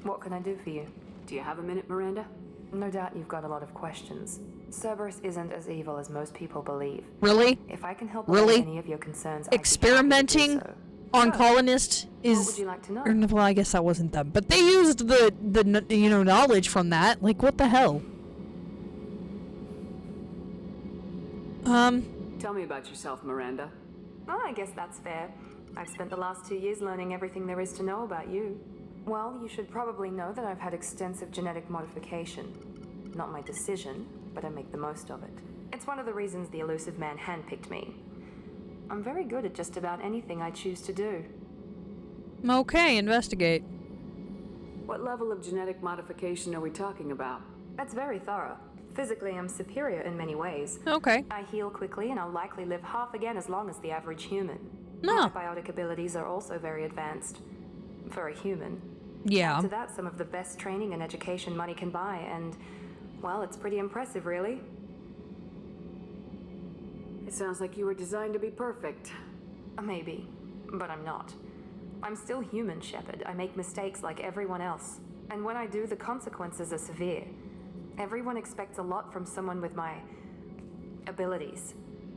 what can I do for you? Do you have a minute, Miranda? No doubt you've got a lot of questions. Cerberus isn't as evil as most people believe. Really? If I can help Really? with any of your concerns, I'd be happy to do Experimenting so. on colonists is. What would you like to know? Or, well, I guess that wasn't them, but they used the knowledge from that. Like, what the hell? Tell me about yourself, Miranda. Oh, I guess that's fair. I've spent the last 2 years learning everything there is to know about you. Well, you should probably know that I've had extensive genetic modification. Not my decision, but I make the most of it. It's one of the reasons the elusive man handpicked me. I'm very good at just about anything I choose to do. Okay, investigate. What level of genetic modification are we talking about? That's very thorough. Physically, I'm superior in many ways. Okay. I heal quickly, and I'll likely live half again as long as the average human. No. My biotic abilities are also very advanced. For a human. Yeah. Add to that, some of the best training and education money can buy, and, well, it's pretty impressive, really. It sounds like you were designed to be perfect. Maybe, but I'm not. I'm still human, Shepard. I make mistakes like everyone else. And when I do, the consequences are severe. Everyone expects a lot from someone with my abilities.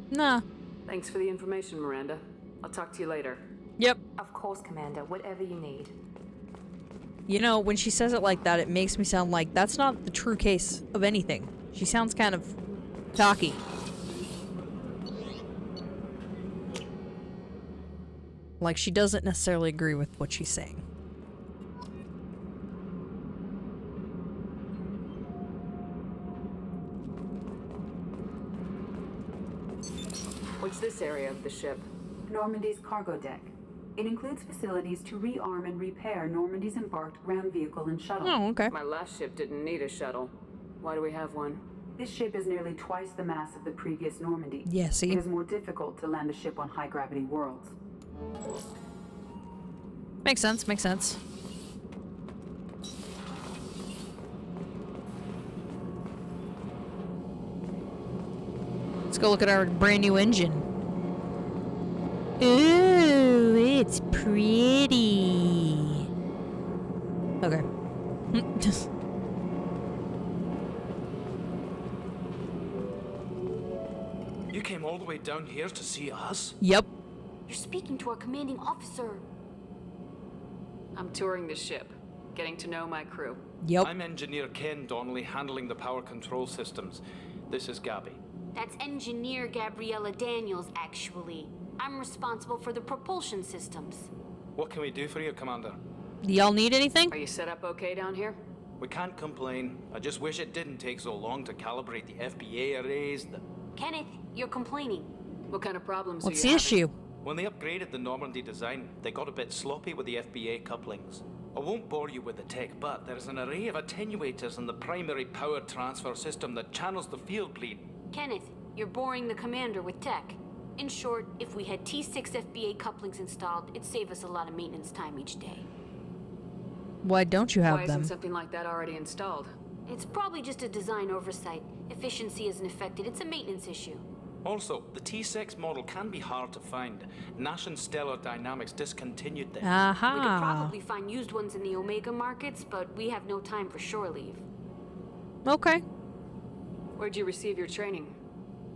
Nah. Thanks for the information, Miranda. I'll talk to you later. Yep. Of course, Commander. Whatever you need. You know, when she says it like that, it makes me sound like that's not the true case of anything. She sounds kind of cocky. Like she doesn't necessarily agree with what she's saying. What's this area of the ship? Normandy's cargo deck. It includes facilities to rearm and repair Normandy's embarked ground vehicle and shuttle. Oh, okay. My last ship didn't need a shuttle. Why do we have one? This ship is nearly twice the mass of the previous Normandy. Yeah, see? It is more difficult to land a ship on high-gravity worlds. Makes sense, makes sense. Let's go look at our brand new engine. Ooh, it's pretty. Okay. You came all the way down here to see us? Yep. You're speaking to our commanding officer. I'm touring the ship, getting to know my crew. Yep. I'm Engineer Ken Donnelly, handling the power control systems. This is Gabby. That's Engineer Gabriella Daniels, actually. I'm responsible for the propulsion systems. What can we do for you, Commander? Do y'all need anything? Are you set up okay down here? We can't complain. I just wish it didn't take so long to calibrate the FBA arrays. Kenneth, you're complaining. What kind of problems What's are you the issue? When they upgraded the Normandy design, they got a bit sloppy with the FBA couplings. I won't bore you with the tech, but there's an array of attenuators in the primary power transfer system that channels the field bleed. Kenneth, you're boring the commander with tech. In short, if we had T6 FBA couplings installed, it'd save us a lot of maintenance time each day. Why don't you Why have isn't them? something like that already installed? It's probably just a design oversight. Efficiency isn't affected, it's a maintenance issue. Also, the T6 model can be hard to find. Nash and Stellar Dynamics discontinued them. Aha. We could probably find used ones in the Omega markets, but we have no time for shore leave. Okay. Where'd you receive your training?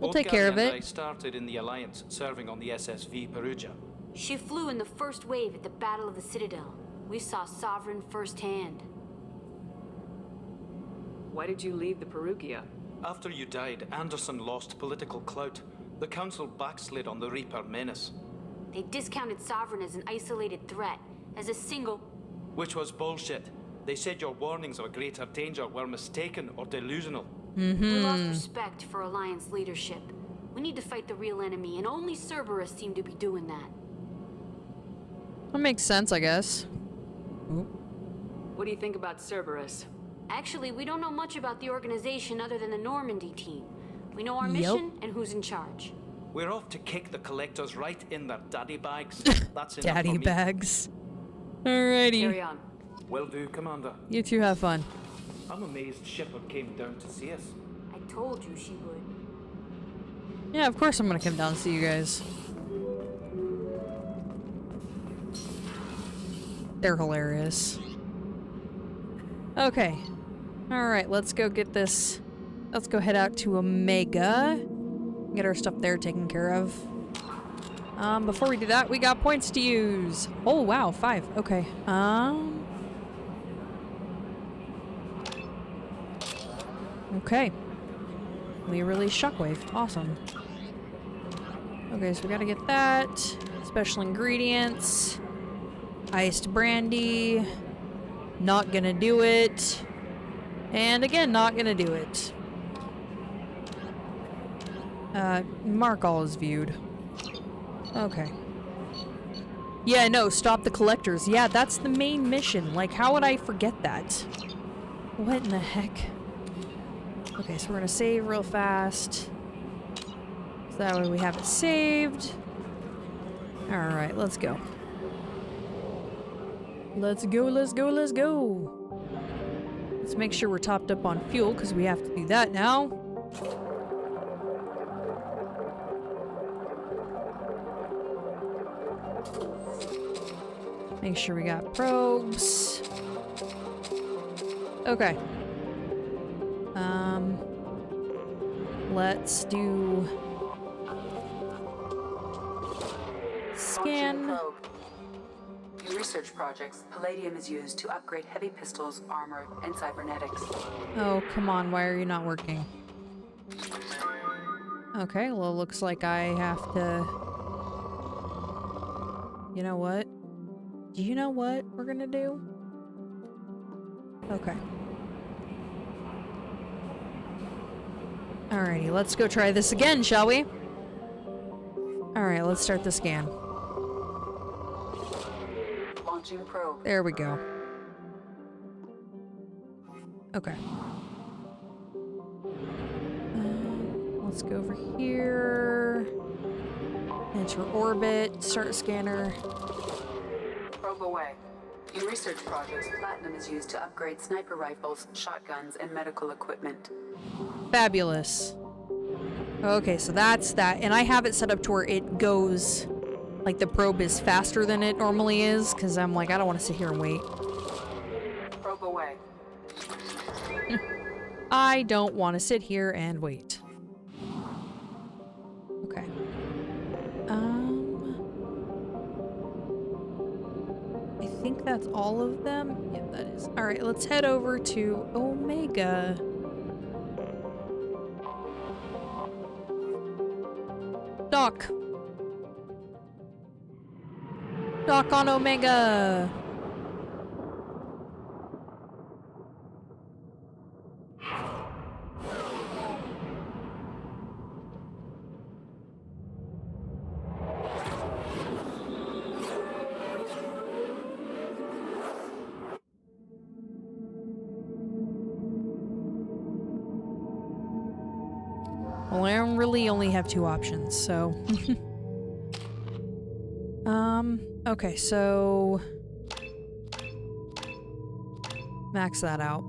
We'll take care of Olga and it. I started in the Alliance, serving on the SSV Perugia. She flew in the first wave at the Battle of the Citadel. We saw Sovereign firsthand. Why did you leave the Perugia? After you died, Anderson lost political clout. The Council backslid on the Reaper menace. They discounted Sovereign as an isolated threat, as a single... Which was bullshit. They said your warnings of a greater danger were mistaken or delusional. We lost respect for Alliance leadership. We need to fight the real enemy, and only Cerberus seemed to be doing that. That makes sense, I guess. What do you think about Cerberus? Actually, we don't know much about the organization other than the Normandy team. We know our mission and who's in charge. We're off to kick the Collectors right in their daddy bags. That's enough Daddy for me. bags. Alrighty. Carry on. Will do, Commander. You two have fun. I'm amazed Shepard came down to see us. I told you she would. Yeah, of course I'm gonna come down and see you guys. They're hilarious. Okay. Alright, let's go get this. Let's go head out to Omega. Get our stuff there taken care of. Before we do that, we got points to use. Oh, wow, 5. Okay. Okay. We release Shockwave. Awesome. Okay, so we gotta get that. Special ingredients. Iced brandy. Not gonna do it. And again, not gonna do it. Mark all is viewed. Okay. Yeah, no, stop the Collectors. Yeah, that's the main mission. Like, how would I forget that? What in the heck? Okay, so we're gonna save real fast. So that way we have it saved. Alright, let's go. Let's go, let's go, let's go. Let's make sure we're topped up on fuel, because we have to do that now. Make sure we got probes. Okay. Let's do scan. Probe. In research projects, palladium is used to upgrade heavy pistols, armor, and cybernetics. Oh, come on, why are you not working? Okay, well, looks like I have to... You know what? Do you know what we're gonna do? Okay. Alrighty, let's go try this again, shall we? Alright, let's start the scan. Launching probe. There we go. Okay. Let's go over here. Enter orbit. Start scanner. Probe away. In research projects, platinum is used to upgrade sniper rifles, shotguns, and medical equipment. Fabulous. Okay, so that's that. And I have it set up to where it goes... Like, the probe is faster than it normally is, because I'm like, I don't want to sit here and wait. Probe away. I don't want to sit here and wait. Okay. I think that's all of them. Yep, that is. Alright, let's head over to Omega. Dock. Dock on Omega. Well, I really only have 2 options, so... okay, so... Max that out.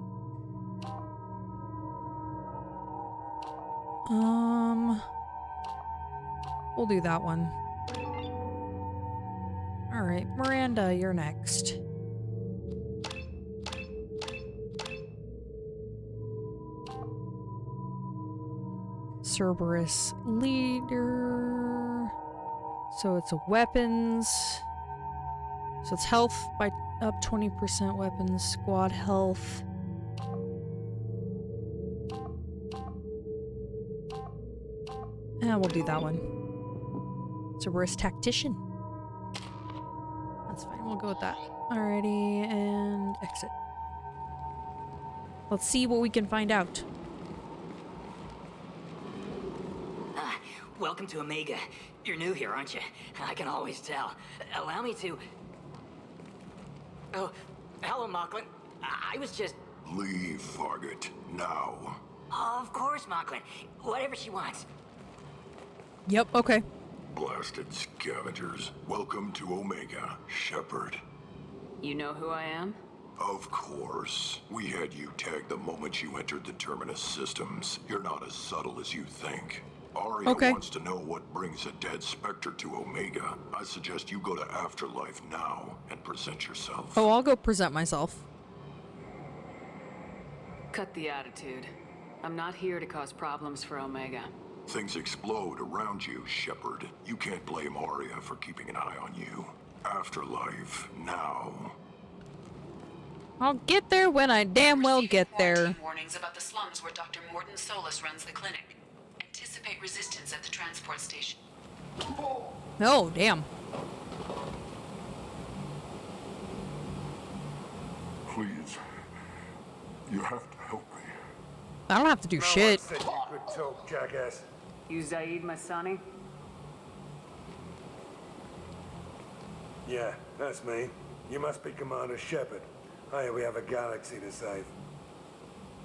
We'll do that one. Alright, Miranda, you're next. Cerberus leader. So it's a weapons. So it's health by up 20%, weapons, squad health. And we'll do that one. Cerberus tactician. That's fine, we'll go with that. Alrighty, and exit. Let's see what we can find out. Welcome to Omega. You're new here, aren't you? I can always tell. Allow me to... Oh, hello, Mocklin. I was just... Leave, Fargate, now. Of course, Mocklin. Whatever she wants. Yep, okay. Blasted scavengers. Welcome to Omega, Shepard. You know who I am? Of course. We had you tagged the moment you entered the Terminus systems. You're not as subtle as you think. Aria wants to know what brings a dead Spectre to Omega. I suggest you go to Afterlife now and present yourself. Oh, I'll go present myself. Cut the attitude. I'm not here to cause problems for Omega. Things explode around you, Shepard. You can't blame Aria for keeping an eye on you. Afterlife now. I'll get there when I damn well get there. Warnings about the slums where Dr. Mordin Solus runs the clinic. Anticipate resistance at the transport station. Oh, damn. Please. You have to help me. I don't have to do shit. Said you could talk, jackass. You Zaid Masani? Yeah, that's me. You must be Commander Shepard. Hey, we have a galaxy to save.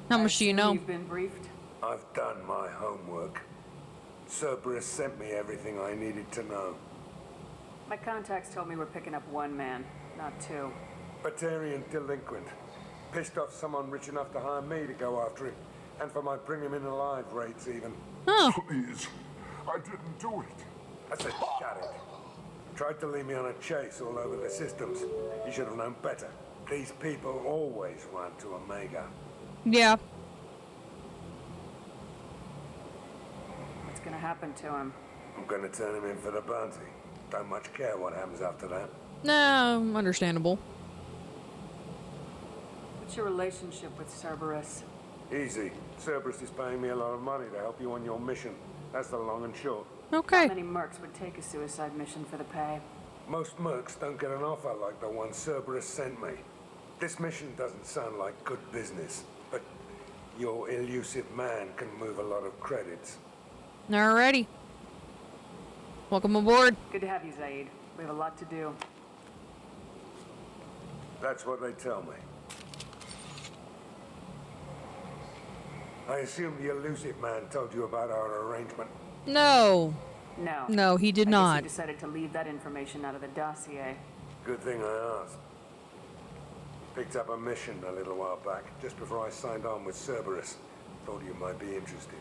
How much do you know? You've been briefed? I've done my homework. Cerberus sent me everything I needed to know. My contacts told me we're picking up one man, not two. Batarian delinquent. Pissed off someone rich enough to hire me to go after him. And for my bring him in alive rates even. Oh. Please. I didn't do it. I said, shut it. Tried to lead me on a chase all over the systems. You should have known better. These people always run to Omega. Yeah. What's gonna happen to him? I'm gonna turn him in for the bounty. Don't much care what happens after that. No, understandable. What's your relationship with Cerberus? Easy. Cerberus is paying me a lot of money to help you on your mission. That's the long and short. Okay. How many mercs would take a suicide mission for the pay? Most mercs don't get an offer like the one Cerberus sent me. This mission doesn't sound like good business, but your elusive man can move a lot of credits. Alrighty. Welcome aboard. Good to have you, Zaid. We have a lot to do. That's what they tell me. I assume the elusive man told you about our arrangement. No. No. No, he did I not. guess he decided to leave that information out of the dossier. Good thing I asked. Picked up a mission a little while back, just before I signed on with Cerberus. Thought you might be interested.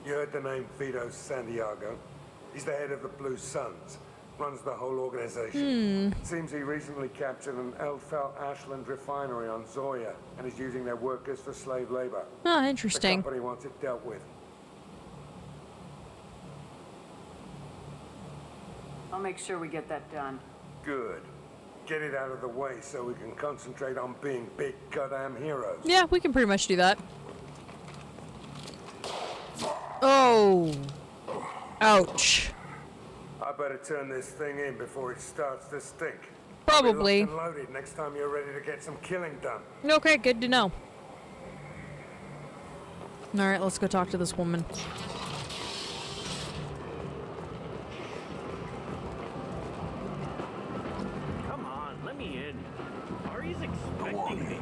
You heard the name Vito Santiago? He's the head of the Blue Suns. Runs the whole organization. Seems he recently captured an Eldfell Ashland refinery on Zoya and is using their workers for slave labor. Oh, interesting. The company wants it dealt with. I'll make sure we get that done. Good. Get it out of the way so we can concentrate on being big goddamn heroes. Yeah, we can pretty much do that. Oh. Ouch. I better turn this thing in before it starts to stink. Probably. Be locked and loaded next time you're ready to get some killing done. Okay, good to know. Alright, let's go talk to this woman. Come on, let me in. Ari's expecting me.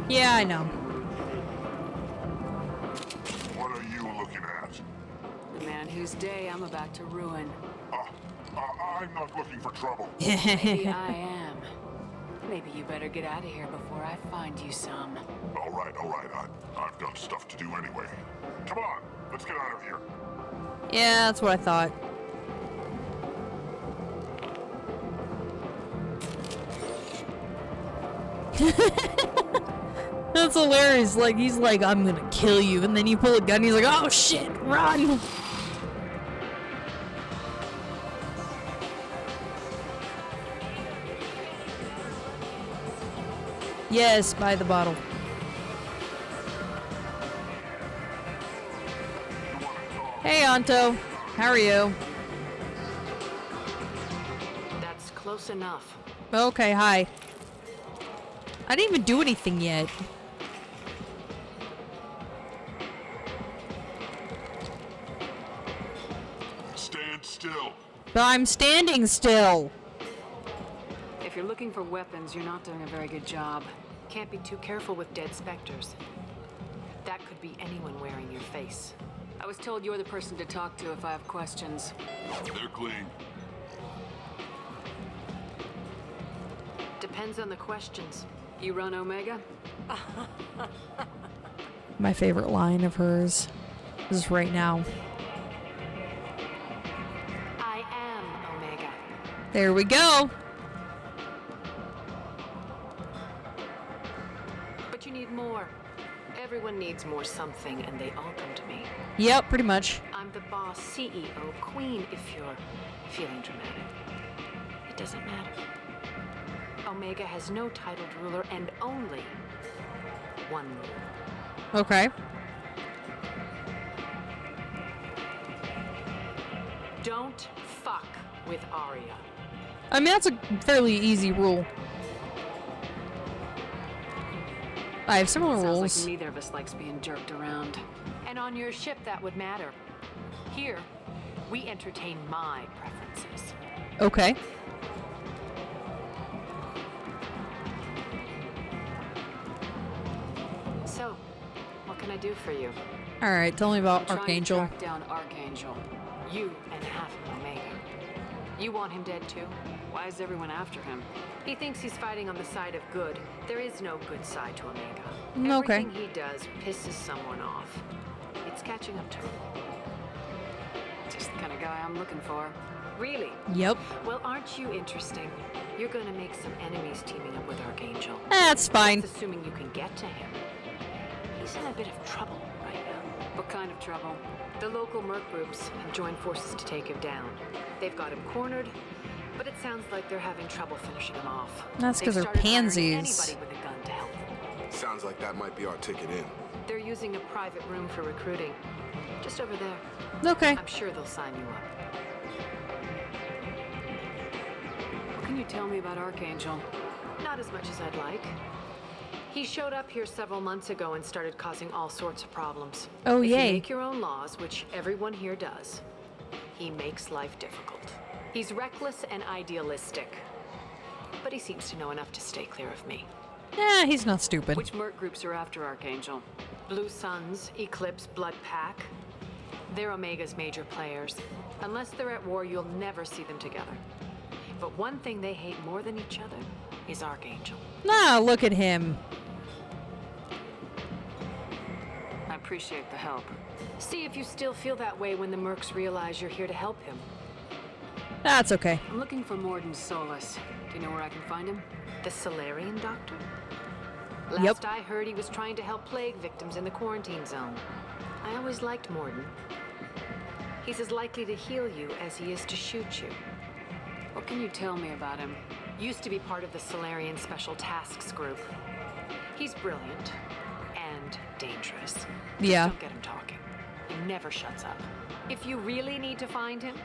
Yeah, I know. What are you looking at? The man whose day I'm about to ruin. I'm not looking for trouble. Maybe I am. Maybe you better get out of here before I find you some. All right. I've got stuff to do anyway. Come on, let's get out of here. Yeah, that's what I thought. That's hilarious. Like, he's like, I'm gonna kill you. And then you pull a gun, he's like, oh shit, run! Yes, buy the bottle. Hey, Anto. How are you? That's close enough. Okay, hi. I didn't even do anything yet. Stand still. But I'm standing still. If you're looking for weapons, you're not doing a very good job. Can't be too careful with dead specters. That could be anyone wearing your face. I was told you're the person to talk to if I have questions. They're clean. Depends on the questions. You run Omega? My favorite line of hers is right now. I am Omega. There we go. But you need more. Everyone needs more something, and they all come to me. Yep, pretty much. I'm the boss, CEO, queen, if you're feeling dramatic. It doesn't matter. Omega has no titled ruler and only one ruler. Okay. Don't fuck with Arya. I mean, that's a fairly easy rule. I have similar Sounds rules. like neither of us likes being jerked around. And on your ship, that would matter. Here, we entertain my preferences. Okay. So, what can I do for you? Alright, tell me about I'm Archangel. trying to track down Archangel. You and half of Omega. You want him dead too? Why is everyone after him? He thinks he's fighting on the side of good. There is no good side to Omega. Okay. Everything he does pisses someone off. It's catching up to him. Just the kind of guy I'm looking for. Really? Yep. Well, aren't you interesting? You're gonna make some enemies teaming up with Archangel. That's fine. That's assuming you can get to him. He's in a bit of trouble right now. What kind of trouble? The local merc groups have joined forces to take him down. They've got him cornered, but it sounds like they're having trouble finishing him off. That's because they're started hiring pansies. Anybody with a gun to help them. Sounds like that might be our ticket in. They're using a private room for recruiting. Just over there. Okay. I'm sure they'll sign you up. What can you tell me about Archangel? Not as much as I'd like. He showed up here several months ago and started causing all sorts of problems. Oh, if yay. you make your own laws, which everyone here does, he makes life difficult. He's reckless and idealistic. But he seems to know enough to stay clear of me. Yeah, he's not stupid. Which merc groups are after Archangel? Blue Suns, Eclipse, Blood Pack. They're Omega's major players. Unless they're at war, you'll never see them together. But one thing they hate more than each other is Archangel. Ah, look at him. I appreciate the help. See if you still feel that way when the mercs realize you're here to help him. That's okay. I'm looking for Morden Solus. Do you know where I can find him? The Solarian doctor? Last I heard, he was trying to help plague victims in the quarantine zone. I always liked Morden. He's as likely to heal you as he is to shoot you. What can you tell me about him? Used to be part of the Solarian Special Tasks Group. He's brilliant and dangerous. Yeah. Just don't get him talking. He never shuts up. If you really need to find him,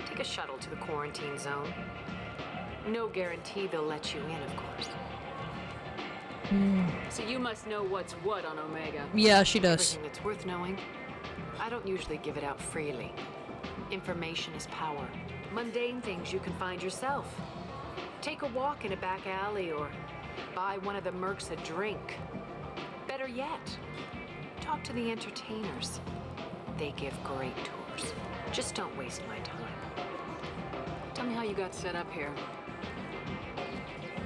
take a shuttle to the quarantine zone. No guarantee they'll let you in, of course. So you must know what's what on Omega. Yeah, she does. Everything that's worth knowing. I don't usually give it out freely. Information is power. Mundane things you can find yourself. Take a walk in a back alley or buy one of the mercs a drink. Better yet, talk to the entertainers. They give great tours. Just don't waste my time. Tell me how you got set up here.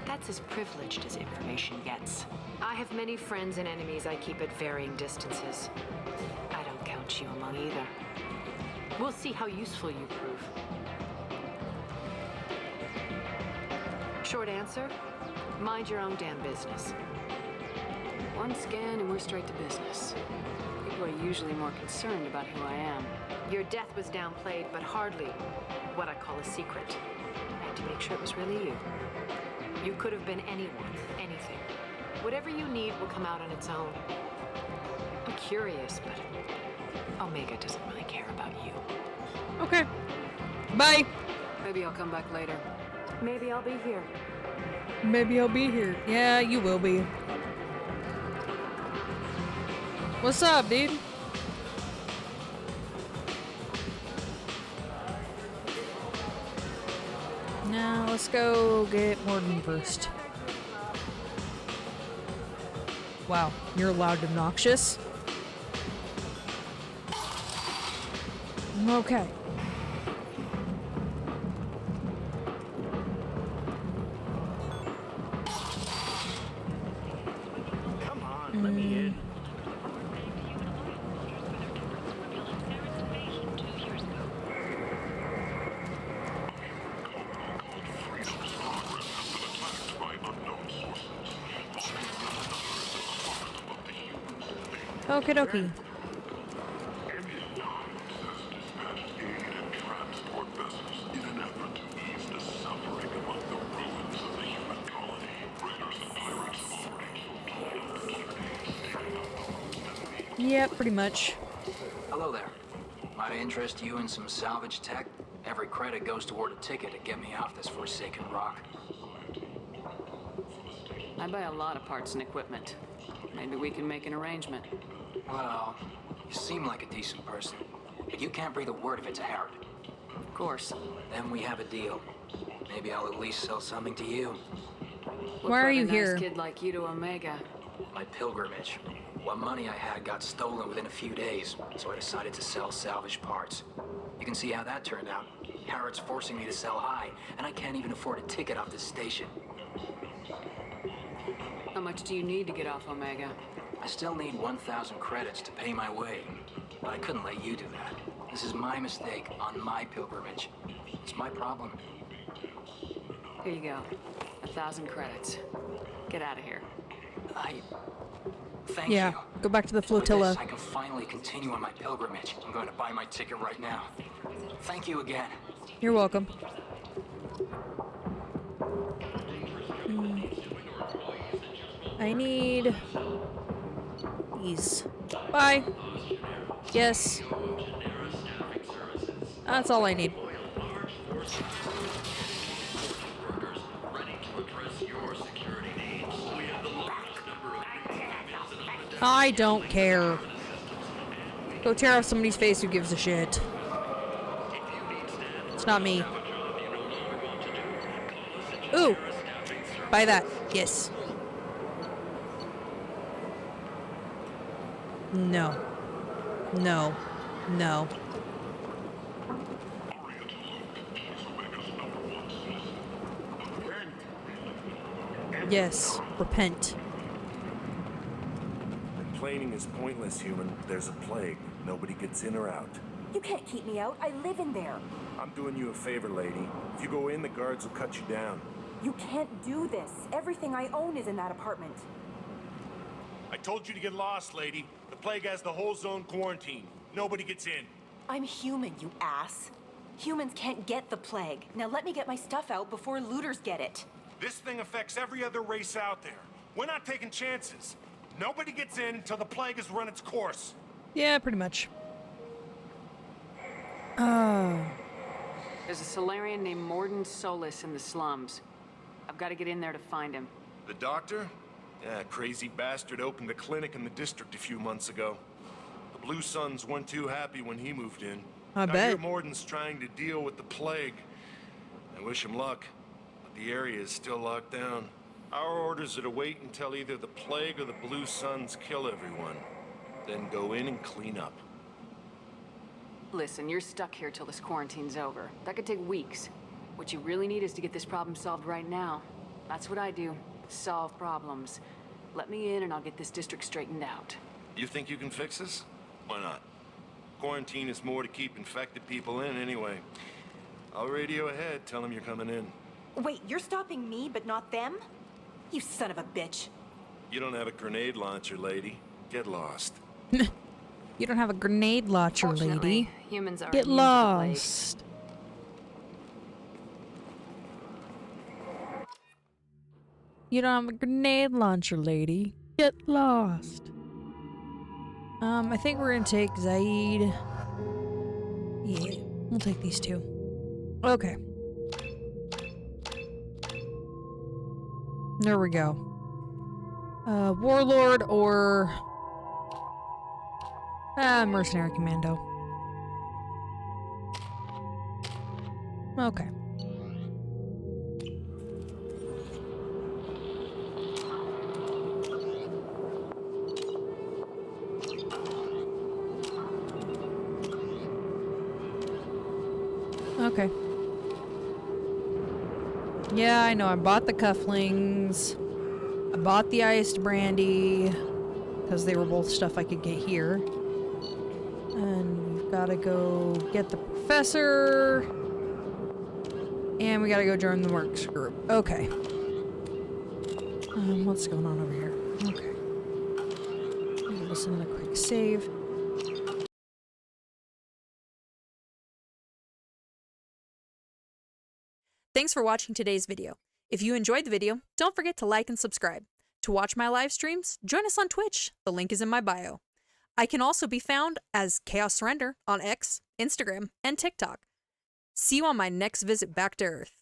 That's as privileged as information gets. I have many friends and enemies I keep at varying distances. I don't count you among either. We'll see how useful you prove. Short answer, mind your own damn business. One scan and we're straight to business. People are usually more concerned about who I am. Your death was downplayed, but hardly what I call a secret. I had to make sure it was really you. You could have been anyone, anything. Whatever you need will come out on its own. I'm curious, but Omega doesn't really care about you. Okay. Bye. Maybe I'll come back later. Maybe I'll be here. Maybe I'll be here. Yeah, you will be. What's up, dude? Now let's go get Morden first. Wow, you're loud and obnoxious. Okay. Come on, let me in. Okie dokie. Yeah, pretty much. Hello there. Might I interest you in some salvage tech? Every credit goes toward a ticket to get me off this forsaken rock. I buy a lot of parts and equipment. Maybe we can make an arrangement. Well, you seem like a decent person, but you can't breathe a word if it's a Harrod. Of course. Then we have a deal. Maybe I'll at least sell something to you. Why are you What brought a here? nice kid like you to Omega? My pilgrimage. What money I had got stolen within a few days, so I decided to sell salvage parts. You can see how that turned out. Harrod's forcing me to sell high, and I can't even afford a ticket off this station. How much do you need to get off Omega? I still need 1,000 credits to pay my way, but I couldn't let you do that. This is my mistake on my pilgrimage. It's my problem. Here you go. 1,000 credits. Get out of here. Thank Yeah, you. go back to the With flotilla. this, I can finally continue on my pilgrimage. I'm going to buy my ticket right now. Thank you again. You're welcome. I need these. Bye. Yes. That's all I need. I don't care. Go tear off somebody's face who gives a shit. It's not me. Ooh. Buy that. Yes. No. No. No. Yes. Repent. Complaining is pointless, human. There's a plague. Nobody gets in or out. You can't keep me out. I live in there. I'm doing you a favor, lady. If you go in, the guards will cut you down. You can't do this. Everything I own is in that apartment. I told you to get lost, lady. The plague has the whole zone quarantined. Nobody gets in. I'm human, you ass. Humans can't get the plague. Now let me get my stuff out before looters get it. This thing affects every other race out there. We're not taking chances. Nobody gets in until the plague has run its course. Yeah, pretty much. There's a Solarian named Morden Solis in the slums. I've got to get in there to find him. The doctor? Yeah, crazy bastard opened a clinic in the district a few months ago. The Blue Suns weren't too happy when he moved in. I bet. Hear Morden's trying to deal with the plague. I wish him luck, but the area is still locked down. Our orders are to wait until either the plague or the Blue Suns kill everyone. Then go in and clean up. Listen, you're stuck here till this quarantine's over. That could take weeks. What you really need is to get this problem solved right now. That's what I do. Solve problems. Let me in and I'll get this district straightened out. You think you can fix this? Why not? Quarantine is more to keep infected people in anyway. I'll radio ahead, tell them you're coming in. Wait, you're stopping me, but not them? You son of a bitch. You don't have a grenade launcher, lady. Get lost. You don't have a grenade launcher, lady. Fortunately, humans are Get immune to the plague. lost. You don't have a grenade launcher, lady. Get lost. I think we're gonna take Zaid. Yeah, we'll take these two. Okay. There we go. Warlord or Mercenary Commando. Okay. Okay. Yeah, I know. I bought the cufflinks. I bought the iced brandy because they were both stuff I could get here. And we've got to go get the professor. And we got to go join the works group. Okay. What's going on over here? Okay. Listen to a quick save. Thanks for watching today's video. If you enjoyed the video, don't forget to like and subscribe. To watch my live streams, join us on Twitch. The link is in my bio. I can also be found as Chaos Surrender on X, Instagram, and TikTok. See you on my next visit back to Earth.